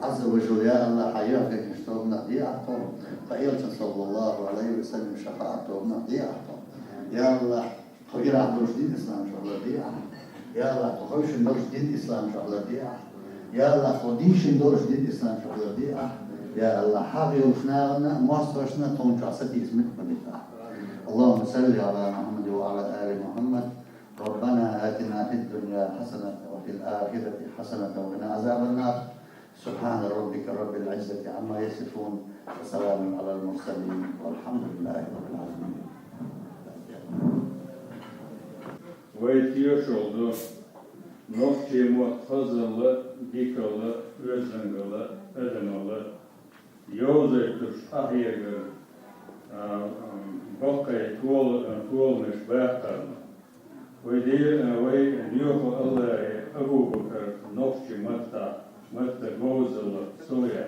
عز وجل يا الله حياتك اشتغلنا ضيعتهم فإلت صلى الله عليه وسلم شفاعتهم ضيعتهم يا الله خير عبد الرشيد اسمه إن شاء الله ضيعهم يا الله تخش ندرس دين إسلام شغلة دي يا الله توديش ندرس دين إسلام شغلة دي يا الله حاجة وشنا مصرشنا تون شخصتي اسمك بديتا اللهم صل على محمد وعلى آل محمد ربنا آتنا في الدنيا حسنة وفي الآخرة حسنة وقنا عذاب النار سبحان ربك رب العزة عما يصفون وسلام على المرسلين والحمد لله رب العالمين.
Vaytiyoş oldu. Nokçemu hazırlı, dikalı, özengılı, ödenalı, yozaytuş ahiyagı, bakay tuolmuş bağkarını. Vay niyoko Allah'ı Abu Bakr nokçi matta gozılı soya.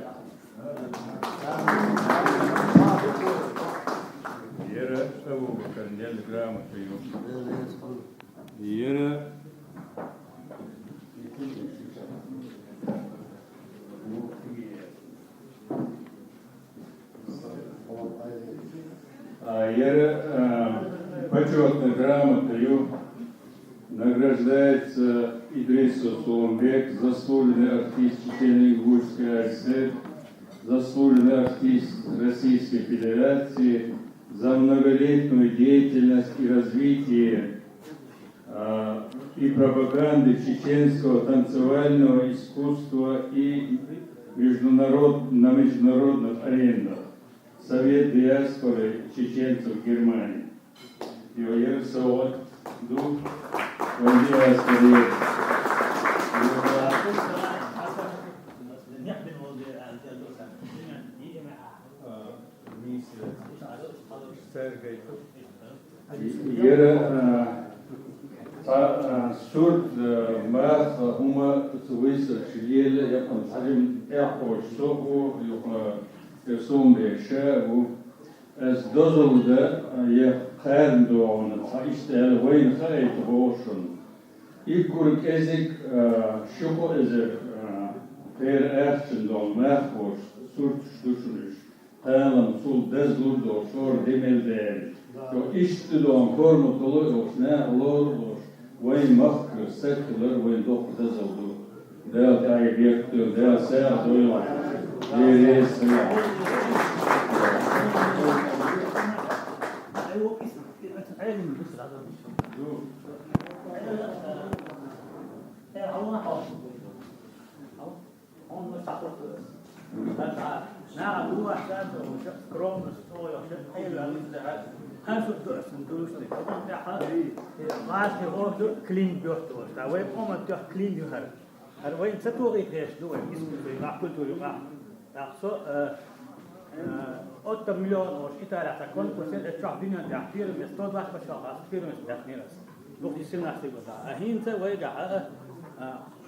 Yere Abu Bakr nel gramı yok. Yere почетной грамотою награждается Идрисов Соломбек, заслуженный артист Чечено-Ингушской АСР, заслуженный артист Российской Федерации за многолетнюю деятельность и развитие и пропаганды чеченского танцевального искусства и на международных аренах. Совет диаспоры чеченцев в Германии. Его Совет дух в диаспоре. Суд мах хума цуиса шиеле я консалим яхош соху Sombre Shabu as Dozolda, Yahkandon, Haistel, Wayne Hay Ocean. Equal Kesik, Shoko is a fair action on Mahos, Surt Stushnish, Talam, Sul Deslud or Shore Demel. So Ishtudon, Kormotolo, Sna, Lord, Wayne Mach, secular, Wayne Dock Desoldu. They'll I get to their sales. There is
Så 8 miljoner års Italien har kommit på sin ettrappinnen där fyra med stad vart så fyra med däckneras. Då det ser nästa gång där. Hinta ويجع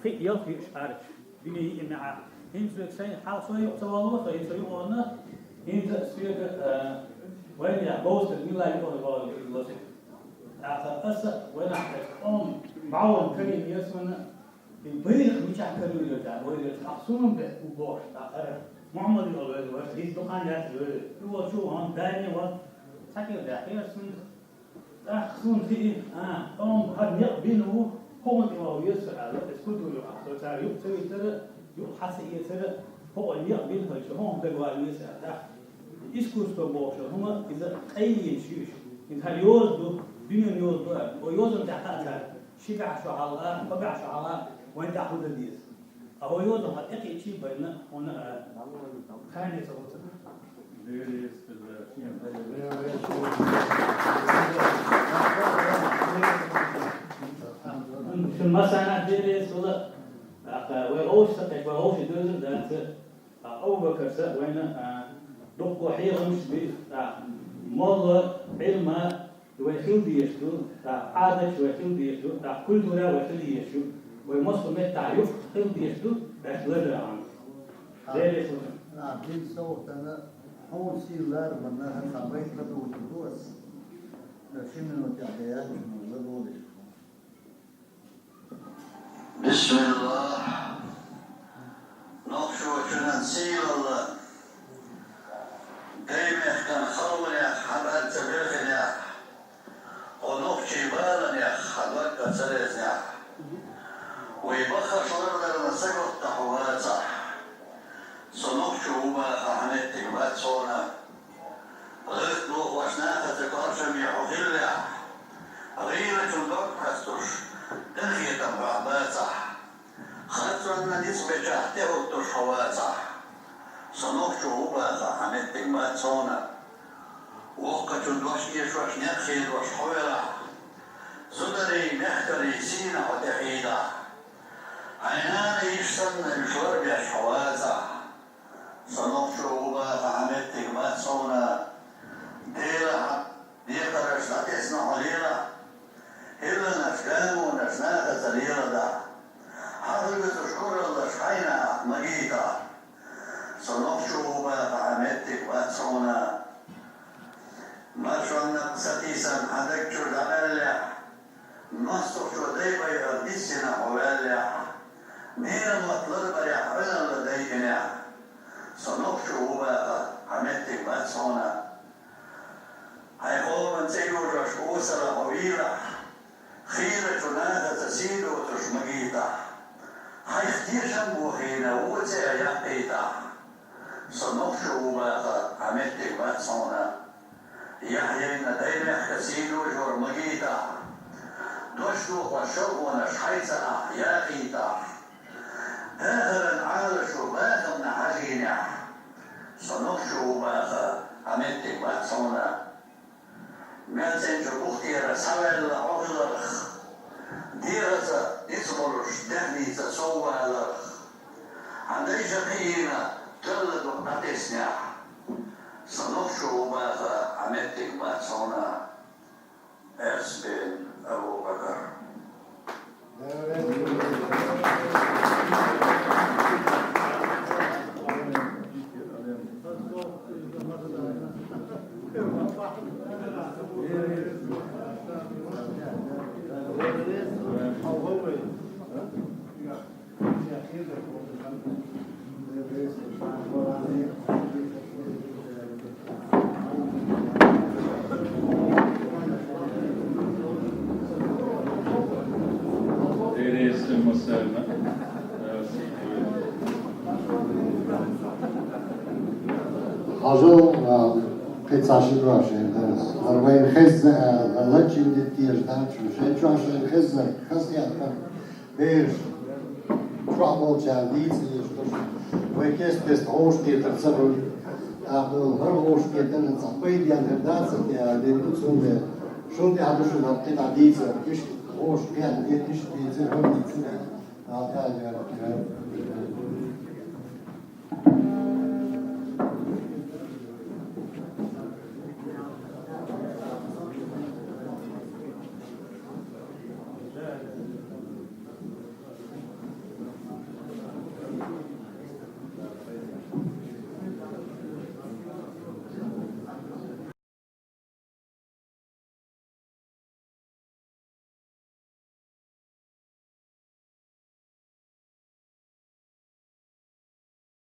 في يلقي شعرك بني مع hinta säger how så jag så vad så jag så ordna hinta stöd ويجع بوست الميلا يقول vad det låter. Alltså وين om معون كريم يسمنا البيخ مش عكلوا يرجع ويجع خصوصا بوش تاخر محمد يقول هيز دكان جات هو شو هون داني و ساكن ده هي اسم خصوصا في هاد يقبلوا هو ما يسرع اسكتوا له صار يسوي ترى يحس يسرع هو يقبل هون ده يسرع اسكتوا بوش هم اذا اي شيء انت يوزدوا دنيا يوزدوا ويوزن تحت شجع شو على طبع شو على وين تاخذ الديس هو يوزن حقيقي شيء بين هنا خاني صوت في المسألة ديريس ولا ويروش تك ويروش دوزن ده أو بكرة وين دق حيرة مش بي مال علم ويخيل ديشتو عادة ويخيل ديشتو كلتورة ويخيل ديشتو ومصر ما تعرف خيل ديشتو بشلر عن ديريس
عبد صوت أنا أول شيء لا ربنا هالخبريت لدو تدوس لكن المتعديات لدو بسم الله نقشو شننسي الله قيم يحكم خلوني حبال تبريخني ونقشي بالني حبال كسريزني حوازة صنوك شعوبة حمد تجمات صونا وقت دوش إيش وش نخيل وش حويرة زدري محتري سينا وتحيدة عينان يشتن الشرب يش حوازة صنوك شعوبة حمد تجمات صونا ديلا ديقرش لا تسمع ليلة هلا نشكان ونشناك زليلة دا حضرت تشكر الله شحينا مجيتا صنوك شعوبة حمدتك واتسونا مرشونا ستيسا حدك شو دمالع نصف شو ديبا يردسنا حوالع مين مطلب يحبنا لدينا صنوك شعوبة حمدتك واتسونا هيقول من سيور رشقوسة لحويلة خيرة جناها تسيد وتشمجيتا هيختيشن بوخينا ووزع يقيتا صنوك شعوبة حمدتك واتسونا يحيينا دايما كسيد وشرمجيتا نشلق والشوق ونشحيتا ياقيتا آخر عالش وباخم نحجينا صنوك شعوبة حمدتك واتسونا mensen gebuchteren samen ogelig dierze ismolus technische zowelig aan deze geïna tullen door natisnia sanokshu ametik matsona Esbin Abu Bakr.
حاجو قطعشي براشين درس وين خز لجين ديتير دانش وشين شاشين خز يعني بير trouble جديد وكيس بس هوش تتصل أقول هر هوش كده تصبيد يعني هداس يعني دينوسون شو دي هذا شو ده قطع ديز كيش هوش يعني ديش ديز هم ديز هذا يعني